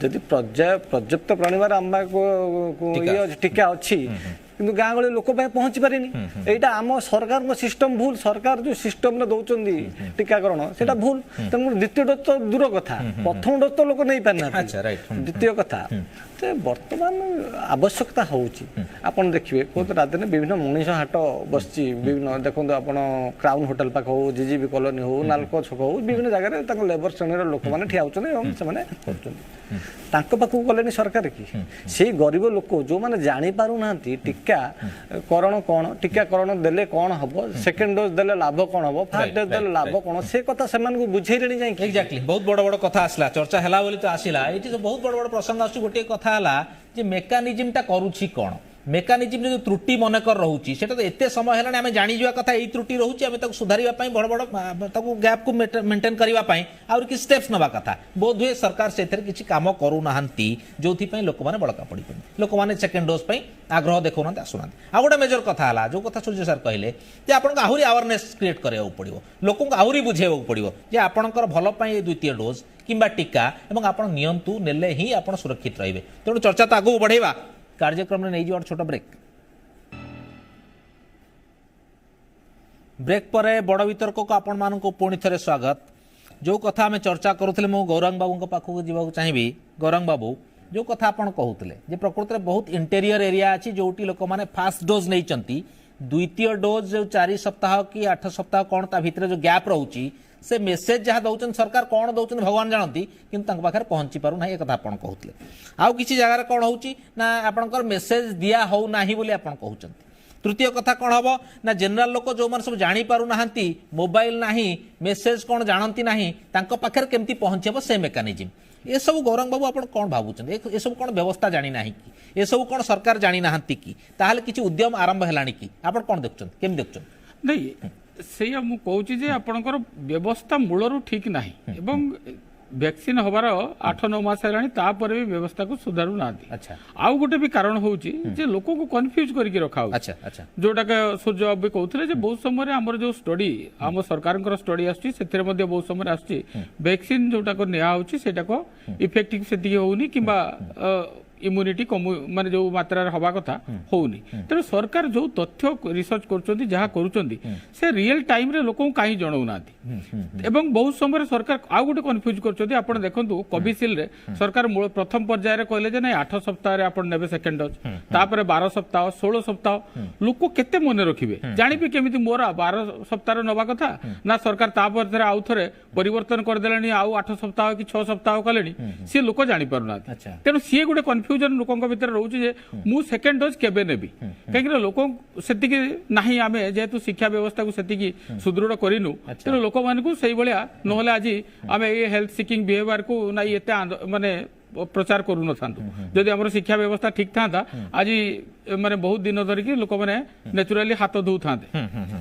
जदि पर्याप्त प्राणीबार आंबा टीका अच्छी किंतु गाँ गली लोक पहुंची पारे यहाँ आम सरकार सिस्टम भूल सरकार जो सिस्टम दौरान टीकाकरण से भूल तेणु द्वितीय डोज तो दूर कथा प्रथम डोज तो लोक नहीं पारना। द्वितीय कथा बर्तमान आवश्यकता होची आपण देखिए कोत राजधानी विभिन्न मनीष हाट बसची विभिन्न देखो आप क्राउन होटल पाख हो जीजीबी कॉलोनी हो नालको छक हो विभिन्न जगह लेबर श्रेणी लोक मैंने ठिया पाखक गले सरकार कि से गरीब लोक जो मैंने जानी पारु ना टीकाकरण कौन टीकाकरण देले कौन हम सेकेंड डोज देले लाभ कौन हम फास्ट डोज देले लाभ कौन से कथा से बुझेले जाए एक्जाक्टली बहुत बड़ बड़ कथा आसला चर्चा है बोली तो आसला ये बहुत बड़ बड़ प्रसंग आस गोटे कथा है मेकानिजम टा करुछि कौन मेकानिजम जो त्रुटि मनकर रोचे से एत समय है आम जाणीजा कथा यही त्रुटि रोचे आम सुधार बड़ बड़ गैप को मेंटेन करने आउर कि स्टेप्स नवा कथा बोध हुए सरकार से किसी काम करूना जो लोक मैंने बड़का पड़ी लोक मैंने सेकेंड डोज आग्रह देखना आसुना आ गोटे मेजर कथा है जो कथा सूर्य सर कहले आपको आहरी अवेयरनेस क्रिएट कराया पड़ो लोक आहरी बुझेवा पड़ो जे आपंकर भल द्वितीय डोज किंबा टीका एवं आपण नियंतु नेले ही आपण सुरक्षित रहिबे। तेणु चर्चा तो आगू बढ़ेबा कार्यक्रम में नहीं जो छोट ब्रेक पर बड़ वितर्क को आपण मान पुणी थे स्वागत। जो कथा आम चर्चा करूँ मु गौरांग बाबू पाखक जावाक चाहिए। गौरांग बाबू जो कथा आपण कहते प्रकृत में बहुत इंटेरियर एरिया अच्छी जोटी लोक मैंने फास्ट डोज नहीं द्वितीय डोज जो 4 सप्ताह कि 8 सप्ताह कौन ता भितर जो गैप रोची से मेसेज जहाँ दौरान सरकार कौन दौरान भगवान जानती किंतु पाखे पहुंची पारु ना एक कथा आपण कहते आउ किसी जगह कौन होना आपंकर मेसेज दिया हो ना बोली आप कहते तृतीय कथा कौन हम ना जनरल लोक जो सब जानी पारु नाहंती मोबाइल नाही मेसेज कौन जानती नाही तांको पाखर केमती पहुंचेबो से मेकानिज्म ये सब गौरंग बाबू आप कौन भावुं ये सब कौन व्यवस्था जानी ना कि ये सब कौन सरकार जानी ना कि ताहले किछि उद्यम आरंभ हेलानी कि आप कौन देखुछन केम देखुछन नहीं से मु कहूँ जे आपणकर व्यवस्था मूलरू ठीक नाही एवं वैक्सीन हबार 8-9 मास है तापर भी व्यवस्था को सुधारू ना अच्छा आउ गोटे भी कारण होउची जे लोक को कंफ्यूज करके रखा हो अच्छा अच्छा जोटा के सूर्य भी कहते बहुत समय आमर जो स्टडी आम सरकार स्टडी आसुची से बहुत समय आसुची वैक्सीन जोटा को निया होउची सेटा को इफेक्टिव से होउनी किबा इम्यूनिटी माने जो मात्रा हवा कथा होउनी तेरे सरकार जो तथ्य रिसर्च करछोंती जहा करूछोंती से रियल टाइम रे लोक काई जणाउ नाती एवं बहुत समय सरकार आ गोटे कन्फ्यूज करछोंती आपण देखंतु कोविशील्ड रे सरकार मूल प्रथम पर्याय रे कहले जे नै 8 सप्ताह रे आपण नेबे सेकंड डोज तापर 12 सप्ताह 16 सप्ताह लोक केते मने रखिबे जानिबे केमिति मोर 12 सप्ताह रे नबा कथा ना सरकार तापर थरे आउ थरे परिवर्तन कर देलानी आउ 8 सप्ताह कि 6 सप्ताह कलेनी से लोक जानि पारुना तेनु से गोटे कन्फ्यूजन लोक भीतर रोचे जे मु सेकेंड डोज केबे नेबी कहीं लोक सेतिकी नाही आमे जेहेतु शिक्षा व्यवस्था को सेतिकी सुदृढ़ करिनु तेनु लोक मानकु सेही भलिया नहले आज आमे ए हेल्थ सिकिंग बिहेवियर को नाही एते माने प्रचार करू न थांतु जदि हमर शिक्षा व्यवस्था ठीक था आज माने बहुत दिन धरिकी लोक माने नेचुराली हाथ धो थांते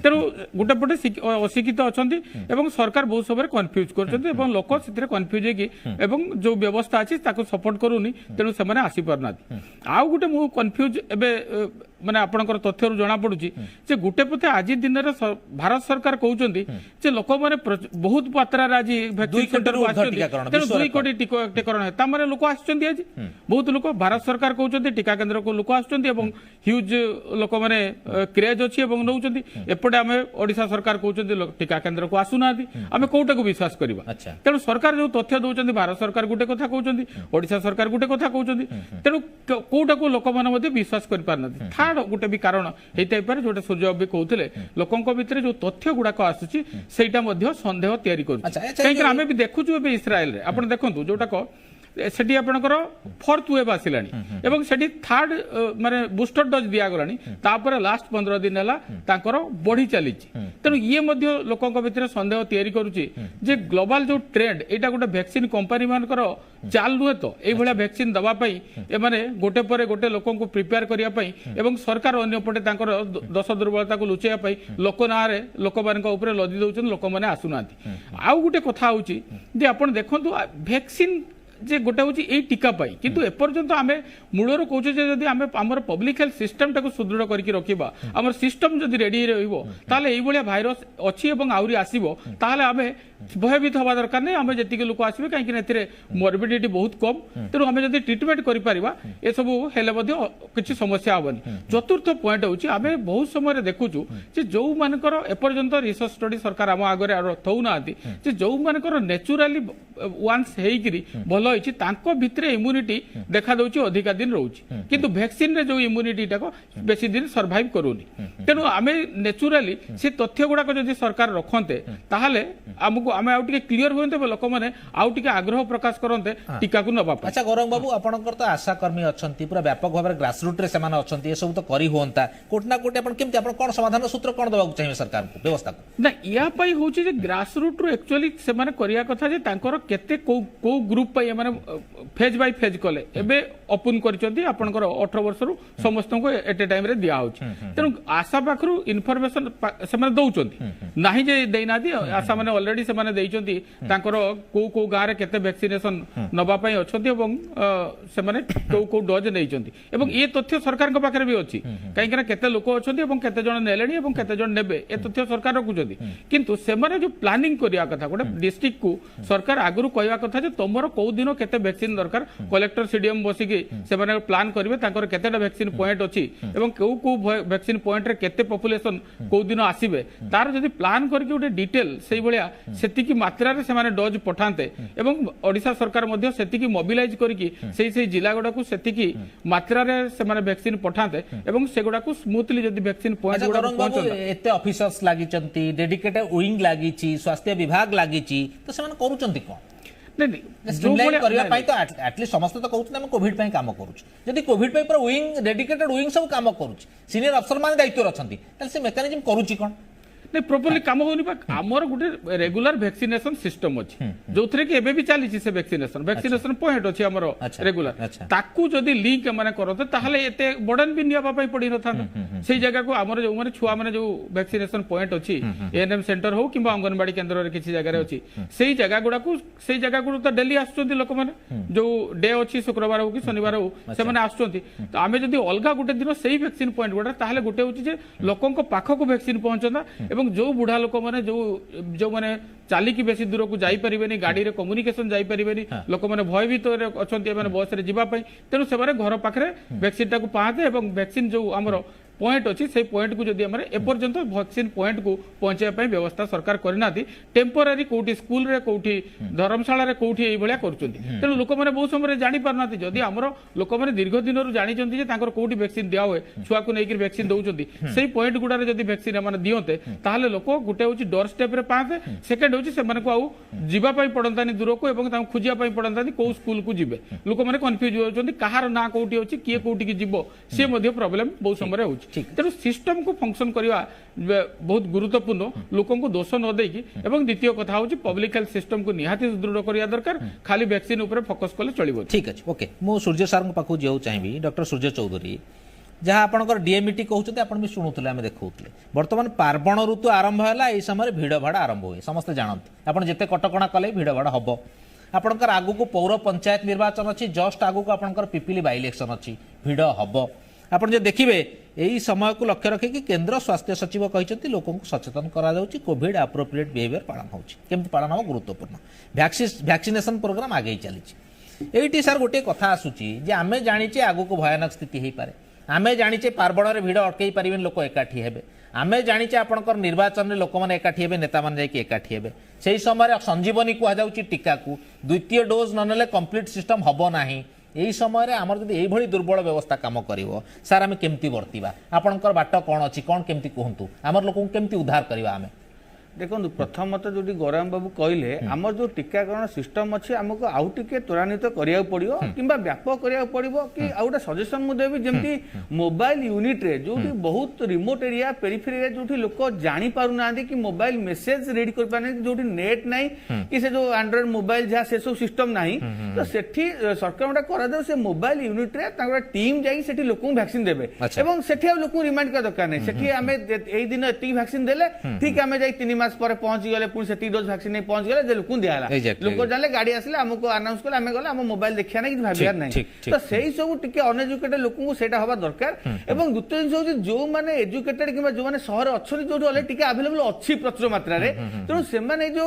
तेनु गोटे पटे अशिक्षित अछंती एवं सरकार बहुत समय कन्फ्यूज करछंती एवं लोक सेतिरे कन्फ्यूज हेकी एवं जो व्यवस्था अछि ताको सपोर्ट करूनी तेनु से माने आसी परनाती आउ गोटे मु कन्फ्यूज एबे माने आपनकर तथ्य रु जाना पडुची जे गोटे पते आज दिन रे भारत सरकार कहउचंती जे लोक माने बहुत मात्रा रे आज वैक्सीन 2 कोटी टीकाकरण है ता माने लोक आछंती आज बहुत लोक भारत सरकार कहउचंती टीका केंद्र को लोक आछंती एवं ह्यूज लोक माने क्रेज अछि एवं नउचंती एपटे आमे ओडिसा सरकार कहउचंती टीका केंद्र को आसु नादी आमे कोउटा को विश्वास करबा तेनु सरकार जो तथ्य दउचंती भारत सरकार गोटे कथा कहउचंती ओडिसा सरकार गोटे कथा कहउचंती तेनु कोउटा को लोक माने मध्ये विश्वास करि पारनाती थार्ड गोटे भी कारण हेतै पर जोटे सूर्य भी कहउतले लोकंक भितरे जो तथ्य गुडा को आसुची सेटा मध्ये संदेह तयारी करू काहे आमे भी देखुछु एबे इस्राएल रे आपण देखंतु जोटा को सेठी आपनकर फोर्थ वेव आसिलानी एवं सेठी थर्ड माने बूस्टर डोज दिया गलानी तापर लास्ट 15 दिन हला तांकर बढ़ी चली तेणु ये मध्य लोकंक भितर संदेह तयारी करूची जे ग्लोबल जो ट्रेंड एटा गोटे वैक्सीन कंपनी मानकर चाल नुहे तो ए भलिया वैक्सीन दबा पई ए माने गोटे परे गोटे लोकन को प्रिपेयर करिया पई एवं सरकार अन्य पटे तांकर दश दुर्बलता को लुचेया पई लोक नारे लोक मानक ऊपर लदी दउछन लोक माने आसुनांती आउ गोटे कथा होची जे आपण देखंतु वैक्सीन जे गोटे हूँ यही टीका पाई किंतु एपर्यंत आम मूलर कहे जदि आम आमर पब्लिक हेल्थ सिस्टम टाक सुदृढ़ करके रखा आम सिस्टम जदि रेडी रही भाइरस अच्छी आहरी आसो आम भयभीत हवा दरकार नहीं आम जी लोक आसवे कहीं मॉर्बिडिटी बहुत कम तेणु आम जब ट्रिटमेंट कर सब किसी समस्या हेनी चतुर्थ पॉइंट हूँ आम बहुत समय देखुचु जो मानकर एपर्यंत रिसर्च स्टडी सरकार आम आगे थौना जो मानकर नेचुराली वान्स होकर भल भितर इम्यूनिटी देखा दौची अधिका दिन रोची किंतु वैक्सीन रे जो इम्यूनिटी टाको बेसी दिन सर्वाइव करूनी तेणु आम नेचुराली से तथ्य गुड़ाक जब सरकार रखते ताहले आमको आम आउ टिके क्लियर होते लोक मैंने आउ टिके आग्रह प्रकाश करते टीका को नबा। अच्छा गौरंग बाबू आपनकर तो आशा कर्मी अच्छी पूरा व्यापक भाव में ग्रासरूट रे सेमान अच्छी सब तो करी होता कोट ना कोट केमती कौन समाधान सूत्र कौन दबाक चाहिए सरकार को व्यवस्था को ना या पाई होची जे ग्रासरूट रो एक्चुअली सेमान करिया कथा जे तांकर केते को ग्रुप पाई माने फेज बाय फेज कले एबे ओपन करचंती आपनकर 18 वर्ष रु समस्त को एट ए टाइम रे दिया होची तेनु आशा पाखरु इन्फॉर्मेशन सेमान दउचंती नाही जे देइना दी आशा माने ऑलरेडी सेमान देइचंती तांकर को गारे केते वैक्सीनेशन नबा पई अछंती एवं सेमाने को डोज नेइचंती एवं ये तथ्य सरकार को पाखरे भी अछि काहे कि केते लोक अछंती एवं केते जण नेलेनी एवं केते जण नेबे ए तथ्य सरकार रखुचंती किंतु सेमाने जो प्लानिंग करिया कथा गोटे डिस्ट्रिक्ट को सरकार आगरु कहवा कथा जे तमरो को दिन केते वैक्सीन दरकार कलेक्टर सीडीएम बसिकी सेमाने प्लान करिवे तांकर केतेटा वैक्सीन पॉइंट अछि एवं को वैक्सीन पॉइंट रे केते पॉपुलेशन को दिन आसीबे तार जदी प्लान करके गोटे डिटेल सेही भलिया सेतिकी मात्रा रे सेमाने डोज पठानते एवं ओडिसा सरकार मध्ये सेतिकी मोबिलाइज करके सेही जिला गुडा को सेतिकी मात्रा रे सेमाने वैक्सीन पठानते एवं सेगुडा को स्मूथली जदी वैक्सीन पॉइंट गुडा पहुंचन एते ऑफिसर्स लागी चंती डेडिकेटेड विंग लागी ची स्वास्थ्य विभाग लागी ची तो सेमाने करूचंती कोन नहीं नहीं जो स्ट्रीमलाइन भलिया- करबा नहीं, पई तो एटलीस्ट समस्त तो कहउछ हम कोविड पई काम करूछ जदि कोविड पई पर विंग डेडिकेटेड विंग सब काम करूछ सीनियर अफसर मान दायित्व रछंती ताल से मेकानिज्म करूची कोन नहीं प्रॉपर्ली काम होनी बा हमर गुटे रेगुलर वैक्सीनेशन सिस्टम अछि जोथरे कि एबे भी चाली से वैक्सीनेशन पॉइंट अछि हमर अच्छा, रेगुलर अच्छा। ताकू जदी लिंक माने करते ताहले एते बर्डन भी निया पाई पड़ी न था सेई जगह को हमर जो माने छुआ माने जो वैक्सीनेशन पॉइंट अछि एएनएम सेंटर हो किबा अंगनवाड़ी केंद्र रे किछि जगह रे अछि सेई जगह गुडा को सेई जगह गुडा तो डेली आछुंती लोक माने जो डे अछि शुक्रवार हो कि शनिवार हो से माने आछुंती तो आमे जदी अलगा गुटे दिन सेई वैक्सीन पॉइंट गुडा ताहले गुटे होछि जे लोकंक पाखो को वैक्सीन पहुंचना एवं जो बुढ़ा लोक माने जो माने चालिकी बेसी दूर को जाई परिबेनी गाड़ी रे कम्युनिकेशन जाई परिबेनी लोक माने भयभीत अछंती माने बस रे जिबा पई तेनु सेबारे घर पाखरे वैक्सीन टाको पाते एवं वैक्सीन जो हमरो पॉइंट अच्छी से पॉइंट को जदि हमरे एपर्यंत वैक्सीन पॉइंट को पहुंचाई पई व्यवस्था सरकार करना टेम्पोरारी कोठी स्कूल रे कोठी धर्मशाला रे कोठी एई भलिया करचंती तेनु लोक माने बहुत समय जानि पारना जदि हमरो लोक माने दीर्घ दिन रु जानि चंती जे तांकर कोठी वैक्सीन दिया होय छुआ को नेकी वैक्सीन दउचंती सेही पॉइंट गुडा रे जदि वैक्सीन माने दियोते ताहाले लोक गुटे होची डोर स्टेप रे पाते सेकंड होची से माने को आउ जिबा पई पडंतानी दूर को एवं तां खुजिया पई पडंतानी को स्कूल को जिबे लोक माने कंफ्यूज होचंती कहार ना कोठी होची किए कोठी की जिवो से मध्ये प्रॉब्लम बहुत समय होची तेणु सिस्टम को फंक्शन करवा बहुत गुरुत्वपूर्ण लोक दोष न देकी एवं द्वितीय कथा हूँ पब्लिक हेल्थ सिस्टम को निहाती सुदृढ़ करवा दरकार खाली वैक्सीन उपर फोकस कले चलिबो ठीक अछि ओके मो सूर्य सर पाखु जेउ चाहिबी डॉक्टर सूर्य चौधरी जहाँ आपनकर डीएमईटी कहउछते आपण भी शुणुतले आमे देखउतले वर्तमान पार्वण ऋतु आरंभ हैला एई समय भिड़ भाड़ आरंभ होय समस्त जानत आपण जेते कटकणा कले भिड़ भाड़ हबो आपनकर आगु को पौर पंचायत निर्वाचन अछि जस्ट आगु को आपनकर पिपिली बाय इलेक्शन अछि भिड़ हबो आपण जे देखिबे एई समय को लक्ष्य रखि कि केंद्र स्वास्थ्य सचिव कहिसथि लोकन को सचेतन करा जाउछि कोविड एप्रोप्रिएट बिहेवियर पालन होउछि केमति पालन हो गुरुत्वपूर्ण वैक्सीनेशन प्रोग्राम आगे चलीछि एइटी सर गोटे कथा आसुछि जे आमे जानिचे आगु को भयानक स्थिति हेई पारे आमे जानिचे पार्वण रे भिड़ अटकई परिबेन लोक एकाठी हेबे आमे जानिचे आपनकर निर्वाचन रे लोक माने एकाठी हेबे नेता माने जाई कि एकाठी हेबे सेही समय संजीवनी को जाउछि टीका को द्वितीय डोज न नेले कंप्लीट सिस्टम हबो नाही यही समय आमर जब यही दुर्बल व्यवस्था काम करिवो सार आमे केमती वर्तिबा आपनकर बाट कोन अछि कोन केमती कहंतु आमर लोक केमती उद्धार करबा आमे देखो प्रथमतः जो गौराम बाबू कहले आमर जो टीकाकरण सिस्टम अच्छी आमको आउ टिके त्वरान्वित करिया पड़िबो किंबा व्यापक करिया पड़िबो कि आउटा सजेशन मु देबी जेमती मोबाइल यूनिट रे जोठी बहुत रिमोट एरिया पेरिफेरी रे जोठी लोक जानि पारु नांदी कि मोबाइल मेसेज रीड कर पाने जोठी नेट नाही कि से जो एंड्रॉइड मोबाइल जहा से सब सिस्टम नाही तो सेठी सरकार उडा करा दे से मोबाइल यूनिट रे तांगरा टीम जाई सेठी लोकन वैक्सीन देबे एवं सेठी लोक रिमाइंड का दरकार नाही सेठी हमें एई दिन एती वैक्सीन देले ठीक हमें जाई 3 मास पर पहुंच गले पुणी से डोज वैक्सीन नहीं पहुंच गले लोक दियाला लोक जाने गाड़ी आसले हमको अनाउंस कले आमे गले हम मोबाइल देखिया नहीं भाबियार नहीं तो सेही सब टिके अनएजुकेटेड लोक को सेटा हवा दरकार एवं द्वितीय जिंस होची जो माने एजुकेटेड किबा जो माने शहर अछनी जो ऑलरेडी टिके अवेलेबल अछि प्रचुर मात्रा रे तेणु से माने जो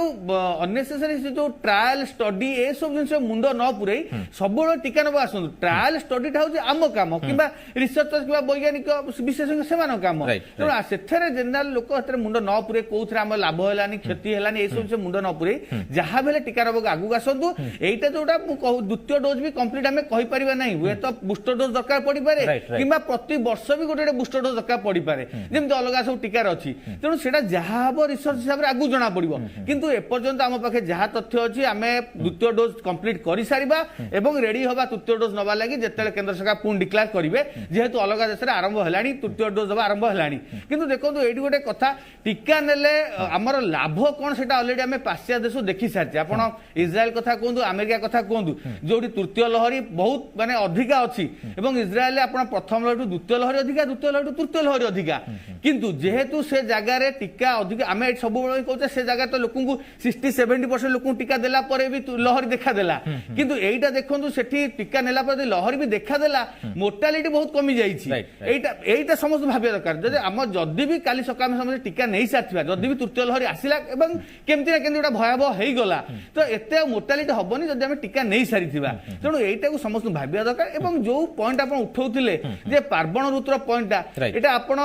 अननेसेसरी जो ट्रायल स्टडी ए सब जिंस मुंड न पुरई सब टिका नबा आसु ट्रायल स्टडी टा होची आम काम किबा रिसर्चर किबा वैज्ञानिक विशेषज्ञ सेमान काम तेणु सेथरे जनरल लोक हतरे मुंड न पुरे कोथरे हम लाभ हेलानी क्षति हेलानी ए सब से मुंड न पुरे जहा बेले टिका नबक आगु आसंतु एटा जोटा द्वितीय डोज भी कंप्लीट हमें कहि परिबा नाही हुए तो बूस्टर डोज दरकार पड़ी पारे किबा प्रति वर्ष भी गोटे बूस्टर डोज दरकार पड़ी पारे जेमति अलगा सब टिका अछि तेणु सेटा जहा हबो रिसर्च हिसाब रे आगु जणा पड़िबो किंतु ए पर्यंत हम पाखे जहा तथ्य अछि हमें द्वितीय डोज कंप्लीट करि सारिबा एवं रेडी होबा तृतीय डोज नबा लागि जेतेले केंद्र सरकार पुन डिक्लेयर करिवे जेहेतु अलगा देश रे आरंभ हेलानी तृतीय डोज दबा आरंभ हेलानी किंतु देखो एठी गोटे कथा टिका नेले हमर लाभ कोन सेटा ऑलरेडी हमें पाश्चात्य देश देखि सारछि आपण इजराइल कथा कहंतु अमेरिका कथा कहंतु जोटी तृतीय लहरी बहुत माने अधिका अछि एवं इजराइल रे आपण प्रथम लहरी द्वितीय लहरी अधिका द्वितीय लहरी तृतीय लहरी अधिका किंतु जेहेतु से जगह रे टिका अधिक हमें सब बेले कहते से जगह तो लोक 60-70% लोक टिका देला परे भी लहरी देखा देला किंतु एटा देखंतु सेठी टिका नेला पर लहरी भी देखा देला मोर्टालिटी बहुत कमी जाईछि एटा समस्त भाबे दरकार जदि हम जदि भी काली सकाम समस्त टिका नै साथिबा जदि भी तृतीय लहरी आसिला एवं केमति ना केमति उडा भयावह हेई गला तो एते मोर्टालिटी हबनी जदि हम टिका नै सारिथिबा तेणु एटा को समस्त भाबिया दरकार एवं जो पॉइंट आपण उठौथिले जे पार्वण ऋतुर पॉइंटटा एटा आपण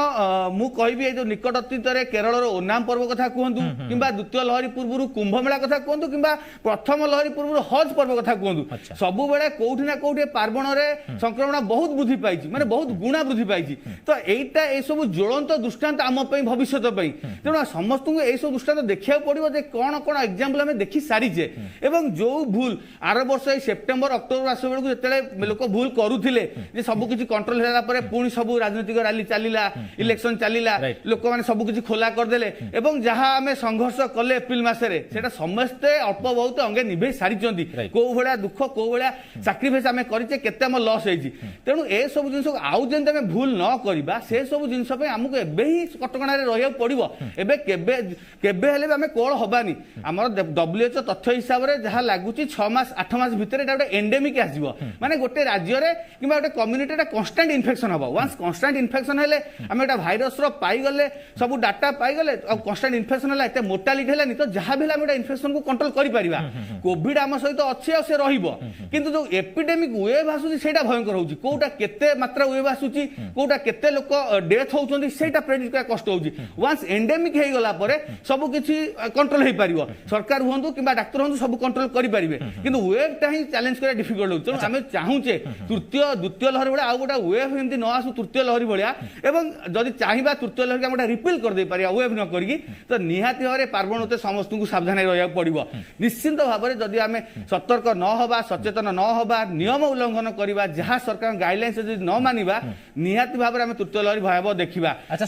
मु कहबी ए जो निकट अतीत रे केरल रो ओनाम पर्व कथा कहंतु किबा द्वितीय लहरी पूर्वरु कुंभ मेला कथा कहंतु किबा प्रथम लहरी पूर्वरु हज पर्व कथा कहंतु सबु बेले कोउठी ना कोउठी पार्वण रे संक्रमण बहुत वृद्धि पाइछि माने बहुत गुणा वृद्धि पाइछि तो एटा ए सब ज्वलंत दृष्टांत आम पई भविष्यत पई तेणु समस्त को এই সব দৃষ্টান্ত দেখা পড়ব যে কোণ কোণ এক্সাম্পল আমি দেখি সারিছে এবং যে ভুল আর বর্ষ এই সেপ্টেম্বর অক্টোবর মাস বেড়ে যেতে লোক ভুল করুলে যে সবুকিছি কন্ট্রোল হলা পরে পুଣି সবু রাজনৈতিক রালি চালিলা ইলেকশন চালিলা লোক মানে সবুকিছি খোলা করদেলে এবং যাহা আমি সংঘর্ষ কলে এপ্রিল মাসে সেটা সমস্তে অল্প বহুত অঙ্গে নিভেই সারিଛନ୍ତି কেউ ভায়া দুঃখ কেউ ভায়া সাক্রিফাইস আমি করিছে কেতে আমার লস হয়েছি তেণু এসবু জিনিস আউ যেମିତି আমি ভুল ন করিবা সে সবু জিনিস আমাকে এবে হি কটকଣାରେ ରହିବାକୁ পড়িব এবে কেবে কেবে হেলে আমি কোল হবানি আমার WHO তথ্য হিসাবে যাহা লাগুচি 6 মাস 8 মাস ভিতরে এটা গোটে এন্ডেমিক আসিব মানে গোটে রাজ্যরে কিংবা গোটে কম্যুনিটি এটা কনস্টান্ট ইনফেকশন হব ওয়ান্স কনস্টান্ট ইনফেকশন হেলে আমি এটা ভাইরস র পাইগলে সবু ডাটা পাইগলে কনস্টান্ট ইনফেকশন হেলা এতে মোর্টালিটি হেলানি তো যাহা भी আমি এটা ইনফেকশন কো কন্ট্रोल করি পারিবা কোভিড আম সহিত আছে আর সে রহিব কিন্তু যে এপিডেমিক ওয়েভ আসুচি সেটা ভয়ঙ্কর হউচি কোটা কেতে মাত্রা ওয়েভ আসুচি কোটা কেতে লোক ডেথ হউচন্তি সেটা প্রেডিক্ট করা কষ্ট হউচি ওয়ান্স এন্ডেমিক হেই গলা পরে সবু কিছু কন্ট্रोल হেই পারিব সরকার হুঁতু কিংবা ডাক্তার হুঁতু সবু কন্ট্रोल করি পারিবে কিন্তু ওয়েভটা হি চ্যালেঞ্জ করা ডিফিকল্ট হউচি আমি চাহুচে তৃতীয় দ্বিতীয় লহরি ভলিয়া আউ গোটা ওয়েভ এমতি ন আসু তৃতীয় লহরি ভলিয়া এবং যদি চাহিবা তৃতীয় লহরি আমরা রিপিল করে দেই পারিয়া ওয়েভ ন করিকি তো নিহাতি ভাবে পার্বণতে সমস্তଙ୍କୁ সাবধান রহিବାକୁ পড়িব নিশ্চিন্ত ভাবে যদি আমি সতর্ক ন হবা সচেতন ন হবা নিয়ম উল্লঙ্ঘন করিবা যাহা সরকার গাইডলাইন্স যদি ন মানিবা নিহাতি ভাবে আমি তৃতীয় লহরি ভয়াবহ দেখিবা আচ্ছা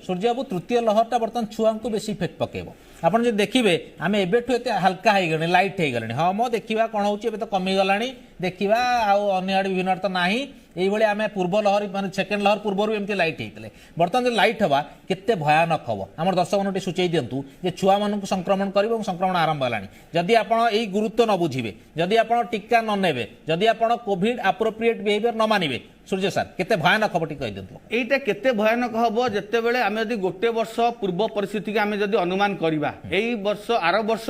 সূর্যবাবু তৃতীয় লহরটা বর্তমান ছুয়াঙ্কু বেশি ইফেক্ট পকেইব আপন যদি দেখিবে আমি এবেঠু এতে হালকা হয়ে গলানি লাইট হয়ে গলানি হ্যাঁ মো দেখিবা কোন হচ্ছে এবে তো কমি গলানি দেখিবা আউ অন্য আড়ে বিভিন্ন তো ନାହିଁ এইভাবে আমি পূর্ব লহরি মানে সেকেন্ড লহর পূর্বরু এমতি লাইট হইতলে বর্তমান যে লাইট হবা কেতে ভয়ানক হব আমার দর্শক মানুষ সূচাই দিয়ন্তু যে ছুয়া মানুষ সংক্রমণ করব এবং সংক্রমণ আরম্ভ হলানি যদি আপন এই গুরুত্ব ন বুঝিবে যদি আপন টিকা ন নেবে যদি আপন কোভিড অ্যাপ্রোপ্রিয়েট বিহেভিয়ার ন মানিবে সূর্য স্যার কেতে ভয়ানক হব টিক কই দিয়ন্তু এইটা কেতে ভয়ানক হব যেতেবেলে আমি যদি গোটে বর্ষ পূর্ব পরিস্থিতিকে আমি যদি অনুমান করিবা এই বর্ষ আর বর্ষ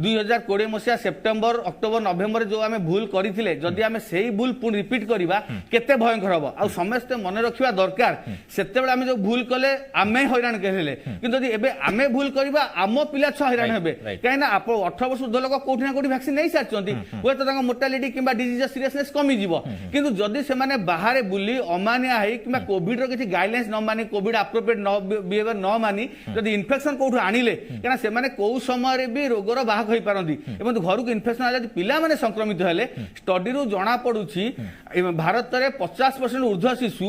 2020 মସିହା সেপ্টেম্বর অক্টোবর নভেম্বর যে আমি ভুল করিଥିଲେ যদি আমি সেই ভুল পুଣି রিপিট করিবা কেতে ভয়ঙ্কর হব আর সমস্তে মনে রাখিবা দরকার সেতেবেলে আমি যে ভুল কলে আমি হইরাণ কেলে কিন্তু যদি এবে আমি ভুল করিবা আম পিলা ছ হইরাণ হেবে কাই না 18 বর্ষ ঊর্ধ্ব লোক কোঠি না কোঠি ভ্যাকসিন নেই সারছন্তি হয়তো তাଙ୍କ মোর্টালিটি কিংবা ডিজিজ সিরিয়াসনেস কমিଯିବ কিন্তু যদি সেমানে বাহারে বুলি অমানিয়া হই কিংবা কোভিড র কিছু গাইডলাইন্স ন মানি কোভিড অ্যাপ্রোপ্রিয়েট বিহেভিয়ার ন মানি যদি ইনফেকশন কোঠু আনিলে কেনা সেমানে কোউ সময় বি রোগর বাহক হই পারନ୍ତି এবং ঘরକୁ ইনফেকশন আলে পিলা মানে সংক্রমিত হেলে স্টডি রু জনা পড়ুছি ভারতরে 50% ঊর্ধ্ব শিশু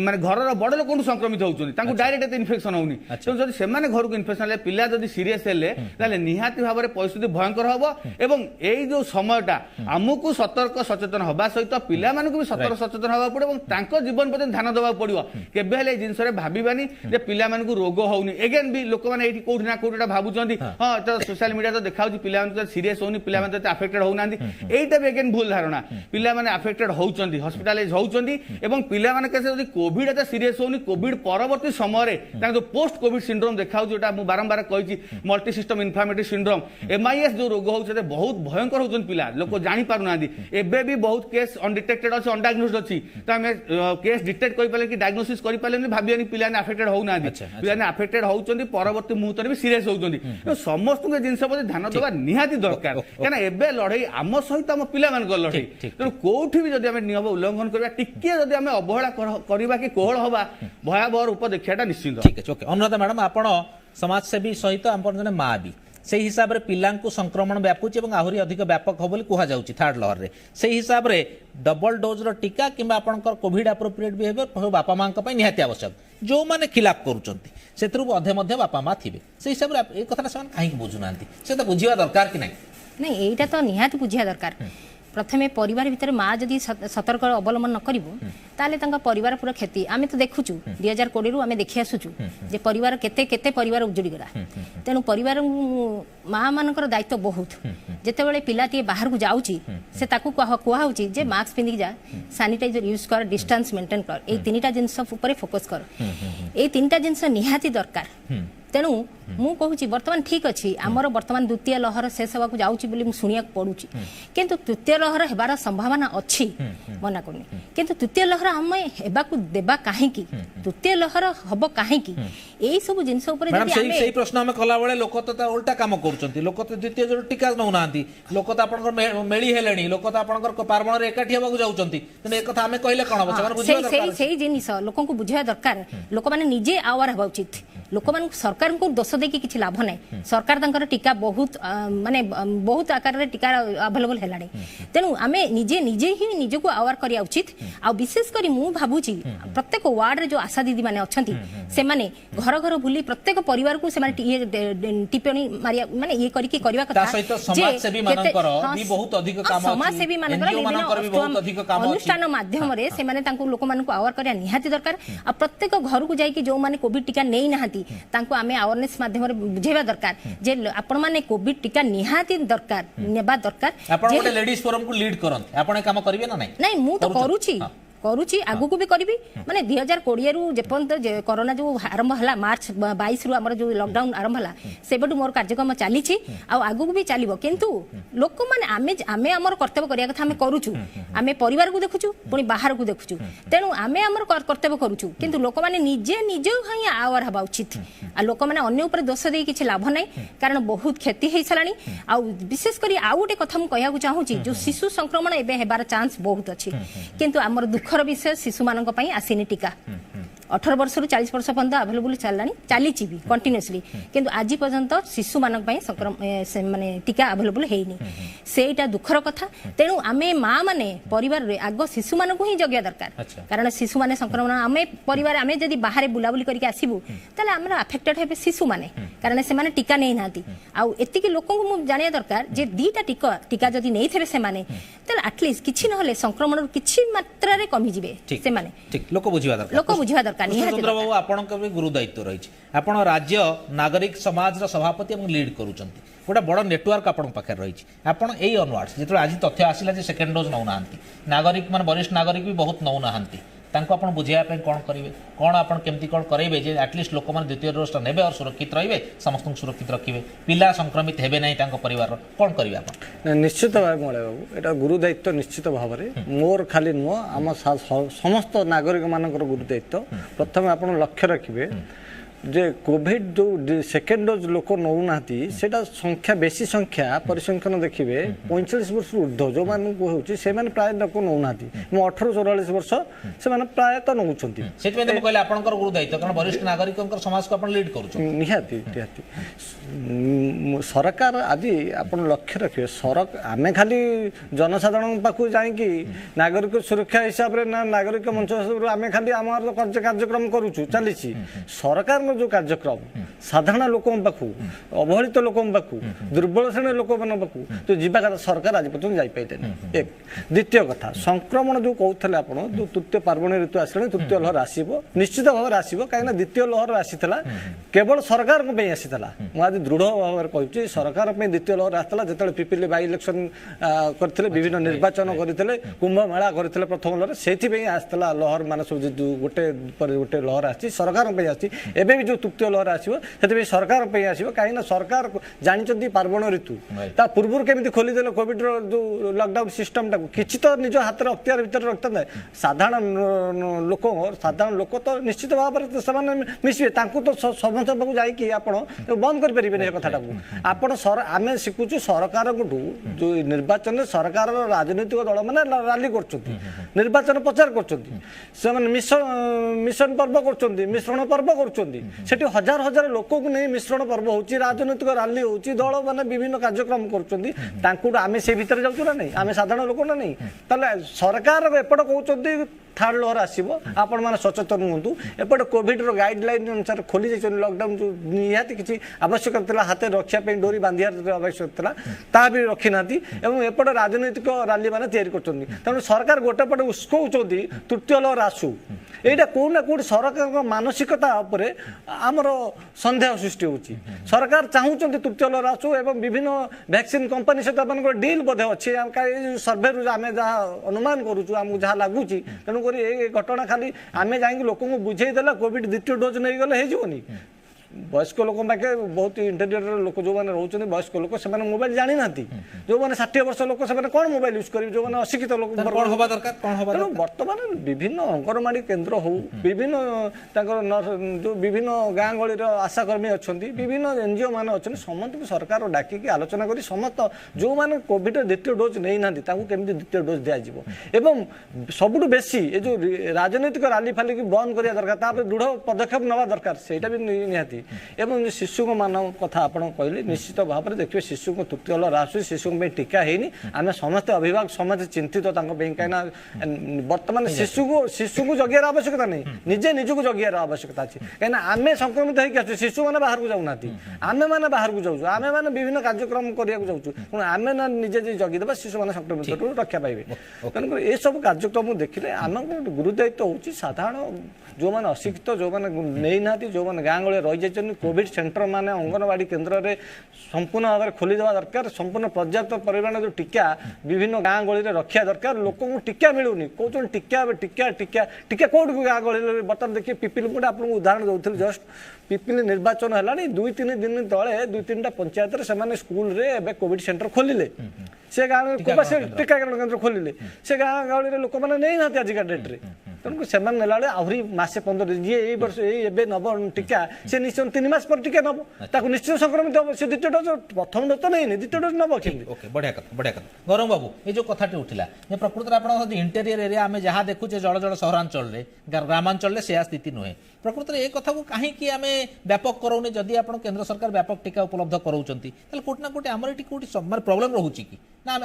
মানে ঘরর বড় লোক সংক্রমিত হচ্ছেন তাকে ডাইরেক্ট এতে ইনফেকশন হউনি তেমন যদি সেমানে ঘরକୁ ইনফেকশন হলে পিলা যদি সিরিয়াস হেলে তাহলে নিহাতি ভাবে পরিস্থিতি ভয়ঙ্কর হব এবং এই যে সময়টা আমুকু সতর্ক সচেতন হবা সহিত পিলা মানুষ বি সতর্ক সচেতন হওয়া পড়ে এবং তাঙ্ক জীবন প্রতি ধ্যান দেওয়া পড়িব কেবে হেলে এই জিনিসরে ভাবিবানি যে পিলা মানুষ রোগ হউনি এগেন বি লোক মানে এইটি কোঠি না কোঠি ভাবুଛନ୍ତି হ্যাঁ তো সোশ্যাল মিডিয়া তো দেখাউছি পিলা মানুষ সিরিয়াস হউনি পিলা মানে আফেক্টেড হউনাନ୍ତି এইটা বি এগেন ভুল ধারণা পিলা মানে আফেক্টেড হউଛନ୍ତି হসপিটালাইজ হউଛନ୍ତି এবং পিলা মানে কাছে যদি কোভিড এত সিরিয়াস হউনি কোভিড পরবর্তী সময়ে তাকে পোস্ট কোভিড সিন্ড্রোম দেখাও যেটা মু বারম্বার কইছি multi system inflammatory syndrome MIS যে রোগ হচ্ছে বহুত ভয়ঙ্কর হচ্ছেন পিলা লোক জানি পারু না এবে বি বহুত কেস অনডিটেক্টেড আছে অনডায়াগনোজড আছে তো আমি কেস ডিটেক্ট করি পালে কি ডায়াগনোসিস করি পালে ভাবিবানি পিলা আফেক্টেড হউ না পিলা আফেক্টেড হউଛନ୍ତି পরবর্তী মুহূর্তে বি সিরিয়াস হউଛନ୍ତି সমস্ত জিনিস প্রতি ধ্যান দেওয়া নিহাতি দরকার কেন এবে লড়াই আম সহিত আম পিলা মানক লড়াই তেমন কোউঠি বি যদি আমি নিয়ম উল্লঙ্ঘন করিবা টিকে যদি আমি অবহেলা করিবা কি কোহল হবা ভয়াবহ রূপ দেখিয়াটা নিশ্চিন্ত ঠিক আছে ওকে অনুরাধা ম্যাডাম আপন সমাজসেবী সহিত আপন জনে মা বি সেই হিসাবে পিলাঙ্কু সংক্রমণ ব্যাপুଛି এবং আহুরি অধিক ব্যাপক হব বলে কুহা যাଉଛି থার্ড লহর রে সেই হিসাবে ডবল ডোজ র টিকা কিংবা আপনकर কোভিড অ্যাপ্রোপ্রিয়েট বিহেভিয়ার বাপা মাଙ୍କ ପାଇଁ নিহাতি আবশ্যক जो माने खिलाफ करूचंती सेतरु अधे मध्य बापा मा थिबे से हिसाब रे ए कथाटा समान काहे बुझु नांती से तो बुझिवा दरकार कि नहीं नहीं एटा तो निहाती बुझिया दरकार प्रथमे परिवार भितर माँ जदि सतर्क अवलम्बन न करिवो ताले तंका परिवार पूरा क्षति आमे तो देखुचु 2020 रु आमे देखि आसुचु जे परिवार केते केते परिवार उजड़ी गला तेनु परिवार माँ मानकर दायित्व बहुत जेते बेले पिलाटी बाहर को जाउची से ताकू कुहा होची जे मास्क पिंदी जा सैनिटाइजर यूज कर डिस्टेंस मेंटेन कर ए तीनटा जिंस ऊपर फोकस कर ए तीनटा जिंस निहाती दरकार तेणु मु कहूँ बर्तमान ठीक अच्छी आमर बर्तमान द्वितीय लहर शेष होगा जाऊँगी शुणा पड़ुची किंतु तृतीय लहर हेबार संभावना अच्छी मना करनी किंतु तृतीय लहर आम हेबाकू देबा कहीं तृतीय लहर हम कहीं यही सब जिन प्रश्न आम कला लोक तो उल्टा काम କରୁଛନ୍ତି ଲୋକ ତ ଦ୍ୱିତୀୟ ଯୋଉ ଟିକା ନେଉନାହାନ୍ତି ଲୋକ ତ ଆପଣଙ୍କର ମେଳି ହେଲେଣି ଲୋକ ତ ଆପଣଙ୍କର ପାର୍ବଣରେ ଏକାଠି ହେବାକୁ ଯାଉଛନ୍ତି ତେଣୁ ଏ କଥା ଆମେ କହିଲେ କଣ ହବ ସେମାନେ ବୁଝିବା ଦରକାର ସେଇ ଜିନିଷ ଲୋକଙ୍କୁ ବୁଝିବା ଦରକାର ଲୋକମାନେ ନିଜେ ଆୱାର ହେବା ଉଚିତ ଲୋକମାନଙ୍କୁ ସରକାରଙ୍କୁ ଦୋଷ ଦେଇକି କିଛି ଲାଭ ନାହିଁ ସରକାର ତାଙ୍କର ଟିକା ବହୁତ ଆକାରରେ ଟିକା ଆଭେଲେବଲ ହେଲାଣି ତେଣୁ ଆମେ ନିଜେ ହିଁ ନିଜକୁ ଆୱାର କରିବା ଉଚିତ ଆଉ ବିଶେଷ କରି ମୁଁ ଭାବୁଛି ପ୍ରତ୍ୟେକ ୱାର୍ଡରେ ଯୋଉ ଆଶା ଦିଦି ମାନେ ଅଛନ୍ତି ସେମାନେ ଘର ଘର ବୁଲି ପ୍ରତ୍ୟେକ ପରିବାରକୁ ସେମାନେ ଟିପ୍ପଣୀ ମାରିବା ମାନେ ଇଏ କରିକି କରିବା କଥା ସମାଜସେବୀ ମାନଙ୍କର ଅନୁଷ୍ଠାନ ମାଧ୍ୟମରେ ସେମାନେ ତାଙ୍କୁ ଲୋକମାନଙ୍କୁ ଆୱାର କରିବା ନିହାତି ଦରକାର ଆଉ ପ୍ରତ୍ୟେକ ଘରକୁ ଯାଇକି ଯୋଉମାନେ କୋଭିଡ ଟିକା ନେଇ ନାହାନ୍ତି ତାଙ୍କୁ ଆମେ ଆୱାରନେସ୍ ମାଧ୍ୟମରେ ବୁଝେଇବା ଦରକାର ଯେ ଆପଣ ମାନେ କୋଭିଡ ଟିକା ନିହାତି ଦରକାର ନେବା ଦରକାର ଆପଣ ଗୋଟେ ଲେଡିଜ ଫୋରମ କୁ ଲିଡ୍ କରନ୍ତି ଆପଣ କାମ କରିବେ ନା ନାଇଁ ମୁଁ ତ କରୁଛି ଆଗକୁ ବି କରିବି ମାନେ 2020 ରୁ ଯେପର୍ଯ୍ୟନ୍ତ କରୋନା ଯୋଉ ଆରମ୍ଭ ହେଲା ମାର୍ଚ୍ଚ 22 ରୁ ଆମର ଯୋଉ ଲକଡାଉନ ଆରମ୍ଭ ହେଲା ସେବେଠୁ ମୋର କାର୍ଯ୍ୟକ୍ରମ ଚାଲିଛି ଆଉ ଆଗକୁ ବି ଚାଲିବ କିନ୍ତୁ ଲୋକମାନେ ଆମେ ଆମର କର୍ତ୍ତବ୍ୟ କରିବା କଥା ଆମେ କରୁଛୁ ଆମେ ପରିବାରକୁ ଦେଖୁଛୁ ପୁଣି ବାହାରକୁ ଦେଖୁଛୁ ତେଣୁ ଆମେ ଆମର କର୍ତ୍ତବ୍ୟ କରୁଛୁ କିନ୍ତୁ ଲୋକମାନେ ନିଜେ ହିଁ ଆୱାର ହେବା ଉଚିତ ଆଉ ଲୋକମାନେ ଅନ୍ୟ ଉପରେ ଦୋଷ ଦେଇ କିଛି ଲାଭ ନାହିଁ କାରଣ ବହୁତ କ୍ଷତି ହେଇସାରିଲାଣି ଆଉ ବିଶେଷ କରି ଆଉ ଗୋଟେ କଥା ମୁଁ କହିବାକୁ ଚାହୁଁଛି ଯୋଉ ଶିଶୁ ସଂକ୍ରମଣ ଏବେ ହେବାର ଚାନ୍ସ ବହୁତ ଅଛି କିନ୍ତୁ ଆମର ଦୁଃଖର ବିଷୟ ଶିଶୁମାନଙ୍କ ପାଇଁ ଆସିନି ଟିକା 18 ବର୍ଷରୁ 40 ବର୍ଷ ପର୍ଯ୍ୟନ୍ତ ଆଭେଲେବୁଲ ଚାଲିଛି ବି କଣ୍ଟିନ୍ୟୁଅସଲି କିନ୍ତୁ ଆଜି ପର୍ଯ୍ୟନ୍ତ ଶିଶୁମାନଙ୍କ ପାଇଁ ମାନେ ଟିକା ଆଭେଲେବୁଲ ହେଇନି ସେଇଟା ଦୁଃଖର କଥା ତେଣୁ ଆମେ ମା ମାନେ ପରିବାରରେ ଆଗ ଶିଶୁମାନଙ୍କୁ ହିଁ ଜଗିବା ଦରକାର କାରଣ ଶିଶୁମାନେ ସଂକ୍ରମଣ ଆମେ ପରିବାର ଆମେ ଯଦି ବାହାରେ ବୁଲାବୁଲି କରିକି ଆସିବୁ ତାହେଲେ ଆମର ଆଫେକ୍ଟେଡ ହେବେ ଶିଶୁମାନେ କାରଣ ସେମାନେ ଟିକା ନେଇନାହାନ୍ତି ଆଉ ଏତିକି ଲୋକଙ୍କୁ ମୁଁ ଜାଣିବା ଦରକାର ଯେ ଦିଟା ଟିକା ଯଦି ନେଇଥିବେ ସେମାନେ ତାହେଲେ ଆଟଲିଷ୍ଟ କିଛି ନହେଲେ ସଂକ୍ରମଣରୁ କିଛି ମାତ୍ରାରେ କମିଯିବେ ସେମାନେ ଲୋକ ବୁଝିବା ଦରକାର ଚନ୍ଦ୍ରବାବୁ ଆପଣଙ୍କ ବି ଗୁରୁ ଦାୟିତ୍ୱ ରହିଛି ଆପଣ ରାଜ୍ୟ ନାଗରିକ ସମାଜର ସଭାପତି ଏବଂ ଲିଡ୍ କରୁଛନ୍ତି ଗୋଟେ ବଡ଼ ନେଟୱାର୍କ ଆପଣଙ୍କ ପାଖରେ ରହିଛି ଆପଣ ଏଇ ଅନୱାର୍ଡସ୍ ଯେତେବେଳେ ଆଜି ତଥ୍ୟ ଆସିଲା ଯେ ସେକେଣ୍ଡ ଡୋଜ୍ ନେଉନାହାନ୍ତି ନାଗରିକ ମାନେ ବରିଷ୍ଠ ନାଗରିକ ବି ବହୁତ ନେଉନାହାନ୍ତି ତାଙ୍କୁ ଆପଣ ବୁଝାଇବା ପାଇଁ କ'ଣ କରିବେ କ'ଣ ଆପଣ କେମିତି କ'ଣ କରାଇବେ ଯେ ଆଟଲିଷ୍ଟ ଲୋକମାନେ ଦ୍ୱିତୀୟ ଡୋଜ୍ଟା ନେବେ ଆଉ ସୁରକ୍ଷିତ ରହିବେ ସମସ୍ତଙ୍କୁ ସୁରକ୍ଷିତ ରଖିବେ ପିଲା ସଂକ୍ରମିତ ହେବେ ନାହିଁ ତାଙ୍କ ପରିବାରର କ'ଣ କରିବେ ଆପଣ ନିଶ୍ଚିତ ଭାବେ ମଳୟ ବାବୁ ଏଇଟା ଗୁରୁ ଦାୟିତ୍ୱ ନିଶ୍ଚିତ ଭାବରେ ମୋର ଖାଲି ନୁହଁ ଆମ ସମସ୍ତ ନାଗରିକମାନଙ୍କର ଗୁରୁ ଦାୟିତ୍ୱ ପ୍ରଥମେ ଆପଣ ଲକ୍ଷ୍ୟ ରଖିବେ ଯେ କୋଭିଡ ଯୋଉ ସେକେଣ୍ଡ ଡୋଜ୍ ଲୋକ ନେଉନାହାନ୍ତି ସେଇଟା ସଂଖ୍ୟା ବେଶୀ ସଂଖ୍ୟା ପରିସଂଖ୍ୟାନ ଦେଖିବେ 45 ବର୍ଷରୁ ଉର୍ଦ୍ଧ୍ୱ ଯୋଉମାନଙ୍କୁ ହେଉଛି ସେମାନେ ପ୍ରାୟ ଲୋକ ନେଉନାହାନ୍ତି 18-44 ବର୍ଷ ସେମାନେ ପ୍ରାୟତଃ ନେଉଛନ୍ତି ସେଥିପାଇଁ ମୁଁ କହିଲି ଆପଣଙ୍କର ଗୁରୁ ଦାୟିତ୍ୱ କାରଣ ବରିଷ୍ଠ ନାଗରିକଙ୍କର ସମାଜକୁ ଆପଣ ଲିଡ୍ କରୁଛନ୍ତି ନିହାତି ସରକାର ଆଜି ଆପଣ ଲକ୍ଷ୍ୟ ରଖିବେ ଆମେ ଖାଲି ଜନସାଧାରଣଙ୍କ ପାଖକୁ ଯାଇକି ନାଗରିକ ସୁରକ୍ଷା ହିସାବରେ ନା ନାଗରିକ ମଞ୍ଚ ହିସାବରେ ଆମେ ଖାଲି ଆମର କାର୍ଯ୍ୟକ୍ରମ କରୁଛୁ ଚାଲିଛି ସରକାର जो कार्यक्रम साधारण लोक पाखु अवहेलित लोक पाखु दुर्बल श्रेणी लोक पाखु जो जीवा सरकार आज पर्यटन जापारे एक द्वितीय कथा संक्रमण जो कहते आप जो तृतीय पार्वण ऋतु आसला तृतीय लहर आसब निश्चित भाव आसब कहीं द्वितीय लहर आसीला केवल सरकार आसीला मुझे दृढ़ भाव कहूँ सरकार द्वितीय लहर आसला जो पिपिली बाई इलेक्शन करते विभिन्न निर्वाचन करते कुंभ मेला करते प्रथम लहर से आसला लहर मान सब गोटे गोटे लहर आसी सरकार आसी भी जो तृतीय लहर आसो से सरकार आसो कहीं सरकार जानते पार्वण ऋतु ता पूर्व केमी खोलीदे कोविड जो लॉकडाउन सिस्टम टाक किसी तो निज हाथ अख्तियार भितर रखता साधारण लोक तो निश्चित भाव में मिसबे तो समस्त पाक जाकि बंद करें कथा आप आम शिखुचु सरकार जो निर्वाचन सरकार राजनीतिक दल मैंने राली कर निर्वाचन प्रचार कर मिशन पर्व कर मिश्रण पर्व कर हजार हजार लोक को नहीं मिश्रण पर्व हो राजनीतिक राली हो दल मैंने विभिन्न कार्यक्रम करें से भीतर जाऊँ ना नहीं आम साधारण लोक ना नहीं सरकार एपट कहते थर्ड लहर आसो आपण मैंने सचेतन हूँ एपटे कोविड गाइडलाइन अनुसार खोली जाइए लॉकडाउन जो निहाती किसी आवश्यक था हाथ रखापी डोरी बांधिया आवश्यक था भी रखी ना एपटे राजनीतिक राली मैंने तेणु सरकार गोटे पटे उस्कौंट तृतीय लहर आसू यहाँ कौट ना कौट सरकार मानसिकता आमर सन्देह सृष्टि होची सरकार चाहूँ तृतीय लहर आसू एवं विभिन्न वैक्सीन कंपनी सहित डील बोधे अच्छे सर्भे आम जहाँ अनुमान करुचु आमको जहाँ लगुच तेणुक घटना खाली आम जा लोक बुझेदेला कोविड द्वितीय डोज नहीं गले हो वयस्क लोक पाखे बहुत इंटेरियर लोक जो मैंने रोचे वयस्क लोक से मोबाइल जानी ना जो मैंने 60 वर्ष लोक से कौन मोबाइल यूज करेंगे जो मैंने अशिक्षित लोक तेणु बर्तमान विभिन्न अंगनवाड़ी केन्द्र हो विभिन्न जो विभिन्न गाँ गहली आशाकर्मी अच्छा विभिन्न एनजीओ मान अच्छा समस्त सरकार डाकिकी आलोचना कर समस्त जो मैंने कोविड द्वितीय डोज नहीं ना केमी द्वितीय डोज दिज्व एवं सबुठ बेसी ये जो राजनीतिक राली फाली की बंद करा दरकार दृढ़ पदक्षेप नवा दरकार सेटा भी निहाती एवं शिशु मान कथा आप कहले निश्चित भाव में देखिए शिशु को तृतीय लहर आसू शिशु टीका है आम समस्त अभिभावक समस्त चिंतित कहीं बर्तमान शिशु को जगियार आवश्यकता नहीं निजे निजक जगियार आवश्यकता अच्छी कहीं आम संक्रमित होकर शिशु मैंने बाहर को जाऊना आमे मैंने बाहर को जाऊँ आमे मैंने विभिन्न कार्यक्रम करने आम ना निजे जगिदेवा शिशु मैंने संक्रमित रक्षा पाइबे तेणुक ये सब कार्यक्रम देखिले आम गुरुदायित्व हो साधारण जो मैंने अशिक्षित जो मैंने नहीं ना जो मैंने गाँ गहली रही जाइए कोविड सेंटर मान अंगनवाड़ी केन्द्र में संपूर्ण भाव में खोलीदेवा दरकार संपूर्ण पर्याप्त परिमाण जो टीका विभिन्न गाँ गहली रखा दरकार लोक को टीका मिलूनी कौन टीका टीका टीका टीका कौट गाँ गहली बर्तमान देखिए पिपिल गोटे आपको उदाहरण दूसरी जस्ट पिपिल निर्वाचन है 2-3 दिन तले 2-3टा पंचायत से स्कूल रे कोविड सेंटर खोलिले से गाँव टीकाकरण केन्द्र खोलिले से गाँ गहली लोक मैंने नहीं ना आजिका डेट्रे तेणुक से नेला आहरी मसे 15 दिन जी ये वर्ष ये नब टीका से निश्चय 3 मास पर टीका नब ताकू निश्चय संक्रमित हम से द्वितीय डोज प्रथम डोज तो नहीं द्वितीय डोज नब ओके बढ़िया कथा गौरव बाबू ये जो कथाटी उठिला जे प्रकृति आप इंटेरियर एरिया आम जहाँ देखुचे जड़ जड़ सहरांचल ग्रामांचल से स्थिति नुहे प्रकृति में एक कथा को कहीं आम व्यापक कराऊनी जदि आप केन्द्र सरकार व्यापक टीका उपलब्ध कराउछंती कोटी ना कोटी आमर एटी कोटी प्रॉब्लम रोचे कि ना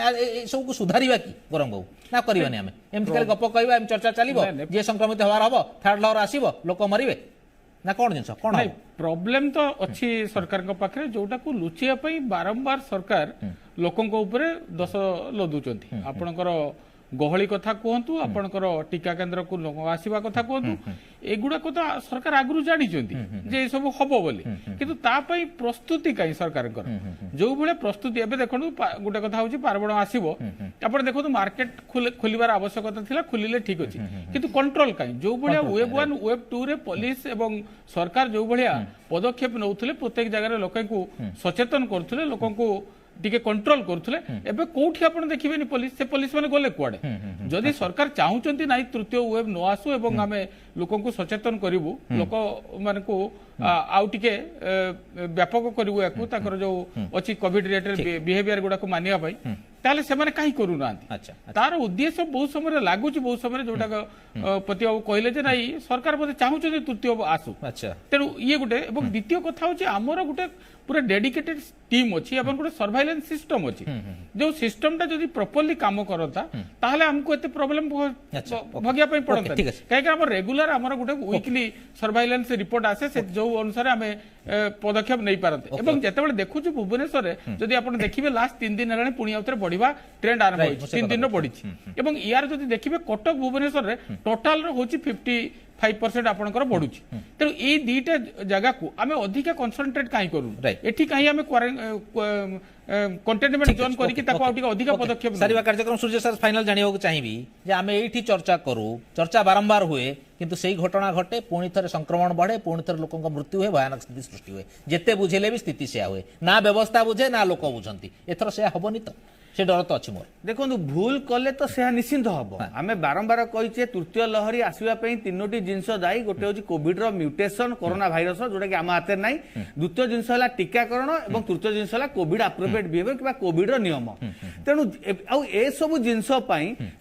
सब को सुधारिबा कि गौरव बाबू ना करबानी आम एमती खाली गप कहबा एम चर्चा चलिबो जे संक्रमित हवार हम थर्ड लहर आसो लोक मरवे ना कौन जिन कौन प्रॉब्लम तो अच्छी सरकार पाखे जोटा को लुचिया बारंबार सरकार लोकों दोष लदुचंती आपणकर गहली कथा कहतु आपणकर टीका केन्द्र को लोक आसवा कथा कहतु एगुड़ा तो सरकार आगु जानी जे सब हम बोली किंतु तापाई प्रस्तुति कहीं सरकार जो भाई प्रस्तुति एवं देखो गोटे कथा हूँ पार्वण आसो आप देखो मार्केट खोलिबार आवश्यकता थिला खोलिले ठीक अच्छे किंतु कंट्रोल कहीं जो भाया वेब 1 वेब 2 रे पुलिस एवं सरकार जो भाया पदक्षेप नौथिले प्रत्येक जगह लोक सचेतन करुले लोक टिके कंट्रोल करुले एबे कोठी आपण देखिबेनी पुलिस से पुलिस माने गले कुआडे जदि सरकार चाहूचंती नाही तृतीय वेब न आसु एवं आमे लोकन को सचेतन करिवु लोक माने को आउ टिके व्यापक करिवु याकू ताकर जो अछि कोविड रिलेटेड बिहेवियर गुडा को मानिया पई ताले से माने काई करू नांती अच्छा तार उद्देश्य बहुत समय लागुची बहुत समय जोटा पति बाबू कहले जे नाही सरकार बोले चाहूचंती तृतीय आसु अच्छा तेनु ये गुटे एवं द्वितीय कथा होची हमर गुटे पूरा डेडिकेटेड टीम अच्छी एवं गोटे सर्वाइलेंस सिस्टम अच्छी जो सिस्टम टा जदि प्रॉपर्ली काम करता ताहले हमको एते प्रॉब्लम भगिया पई पड़ता कहीं हम रेगुलर हमर गोटे वीकली सर्वाइलेंस रिपोर्ट आसे से जो अनुसार आमे पदक्षेप नहीं पारते एवं जेतेबेले देखुछु भुवनेश्वर जदि आपण देखिबे लास्ट 3 दिन हेलानी पुणी आउतरे बढ़िबा ट्रेंड आरंभ होई 3 दिन रो बढ़िछि एवं यार जदि देखिबे कटक भुवनेश्वर रे टोटल रो होछि 55% आपणकर बढ़ुछि तेणु ये दुईटा जगह को आम अधिक कनसंट्रेट कहीं करूँ एठी कहीं आम कंटेनमेंट जोन करके अधिक पदक्षेप सारिबा कार्यक्रम सूर्य सर फाइनल जानिबा को चाहिबी जे आम एठी चर्चा करू चर्चा बारंबार हुए किंतु सही घटना घटे पुणी थे संक्रमण बढ़े पुणी थे लोक मृत्यु हुए भयानक स्थिति सृष्टि हुए जिते बुझेले भी स्थिति से हुए ना व्यवस्था बुझे ना लोक बुझंती एथर से हबनी तो से डर तो अच्छी मोर देखो भूल कले तो से निश्चिंत हम आम बारंबार कहीचे तृतीय लहरी आसवा 3टी जिनस दायी गोटे हूँ कोविड म्यूटेशन कोरोना भाइरस जोटा कि आम हाथ में नहीं द्वितीय जिनस है टीकाकरण और तृतीय जिनस है कोविड अप्रोप्रिएट बिहेवियर कि कोविड नियम तेणु ए सब जिनस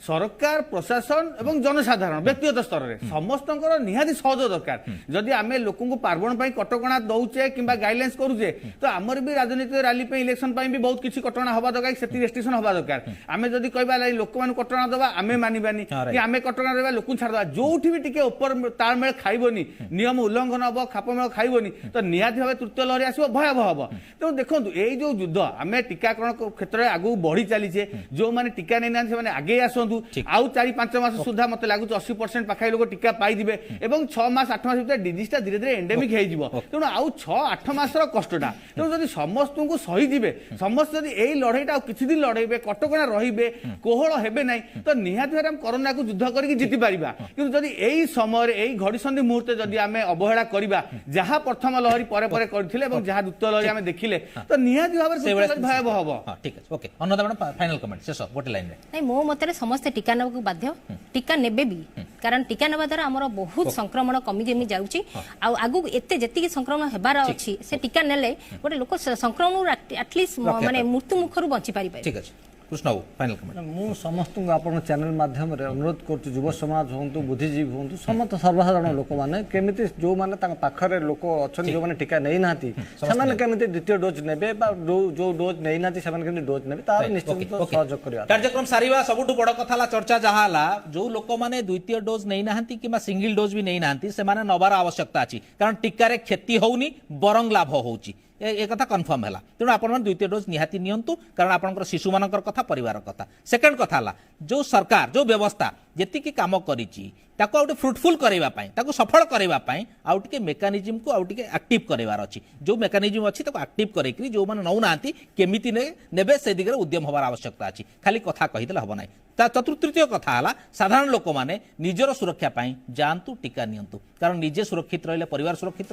सरकार प्रशासन और जनसाधारण व्यक्तिगत स्तर में समस्त निहाती सहयोग दरकार जदि आम लोक पार्वण कटकणा दौचे कि गाइडलाइंस करुचे तो आमर भी राजनीतिक रैली इलेक्शन भी बहुत किसी कटकणा हवा दरकार से रेस्ट्रिक्शन हवा दरकार आम जदि कहबा लोक मान कटकणा दबा आम मानबानी कि आम कटकणा देवा लोक छाड़वा जो भी टिके ऊपर तालमेल खाइबनी नियम उल्लंघन हम खापमेल खाइबनी तो निहाती भाव तृतीय लहरी आसो भयावह हम तेणु देखो ये जो युद्ध आमे टीकाकरण क्षेत्र में आगु बढ़ी चलीचे जो माने टीका नहीं नांती से आगे आसतु आउ 4-5 मास सुधा मत लागु 80% पाखाई लोक टीका पाई दिबे एवं 6 मास 8 मास भीतर डिजीजटा धीरे धीरे एंडेमिक हो जिवो तेणु आउ 6-8 मासर कष्टटा तेणु जदि समस्त को सही दिबे समस्त जदि एई लड़ाईटा किछि दिन लड़ाइबे कटकणा रहिबे कोहळ हेबे नै तो निहाती भाबे हम कोरोना को युद्ध करके जीति पारिबा किंतु जदि एई समय एई घड़ी संधि मुहूर्त जदि आमे अवहेला करिबा जहा प्रथम लहरी परे परे करथिले एवं जहा द्वितीय लहरी आमे देखिले तो निहाती भाबे भयावह हबो। हाँ ठीक है okay Annada madam final comment शेष गोटे लाइन रे नहीं मो मत समस्त टीका नेबा बाध्य टीका नेबे भी कारण टीका नेबा द्वारा हमर बहुत संक्रमण कमी जेमी जाउची आ आगु एते जेतिकी संक्रमण हेबार अछि से टीका नेले गोटे लोक संक्रमण एटलीस्ट माने मृत्यु मुखरु बंची पारि पाए। ठीक है कृष्ण बाबू फाइनल कमेंट मु समस्त आपण चैनल माध्यम रे अनुरोध करछु युव समाज होंतु बुद्धिजीवी होंतु समस्त सर्वसाधारण लोक माने केमिति जो माने तांग पाखरे लोक अछन जो माने टीका नै नाथि समान केमिति द्वितीय डोज नेबे बा जो डोज नै नाथि समान केमिति डोज नेबे तार निश्चित सहयोग करिया। कार्यक्रम सारिबा सबुठु बड़ कथाला चर्चा जहाला जो लोक माने द्वितीय डोज नै नाहंती किबा सिंगल डोज भी नै नाहंती से माने नबार आवश्यकता अछि कारण टीका रे क्षति होउनी बरंग लाभ होउची ए कथा कन्फर्म है तेणु आप द्वितीय डोज निहाती नियंतु कारण आपंकर शिशु मान कथा परिवार कथा सेकेंड कथा है जो सरकार जो व्यवस्था जी कम कर फ्रुटफुल करने सफल करने आउ टे मेकानिजम को आउटे एक्टिव करार अच्छी जो मेकानिजम अच्छी एक्टिव कर जो मैंने नौना केमी ने से दिगरे उद्यम हबार आवश्यकता अच्छी खाली कथा कहीदे हम ना चतुर्थ कथा है साधारण लोक मैंने निजर सुरक्षा जातु टीका नियंतु कारण निजे सुरक्षित रहिले परिवार सुरक्षित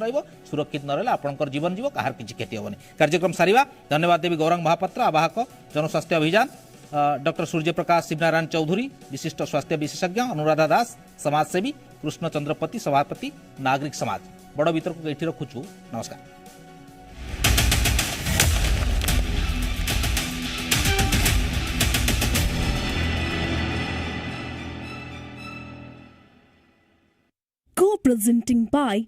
सुरक्षित न रहिले आपंकर जीवन जीव कहार किसी क्षति हेनी। कार्यक्रम सारिबा धन्यवाद देवी गौरंग महापात्र आवाहक जनस्वास्थ्य अभियान डॉक्टर सूर्यप्रकाश शिवनारायण चौधरी विशिष्ट स्वास्थ्य विशेषज्ञ अनुराधा दास समाजसेवी कृष्ण चंद्रपति सभापति नागरिक समाज बड़ वितर्क को ये रखुचु नमस्कार। Co-presenting by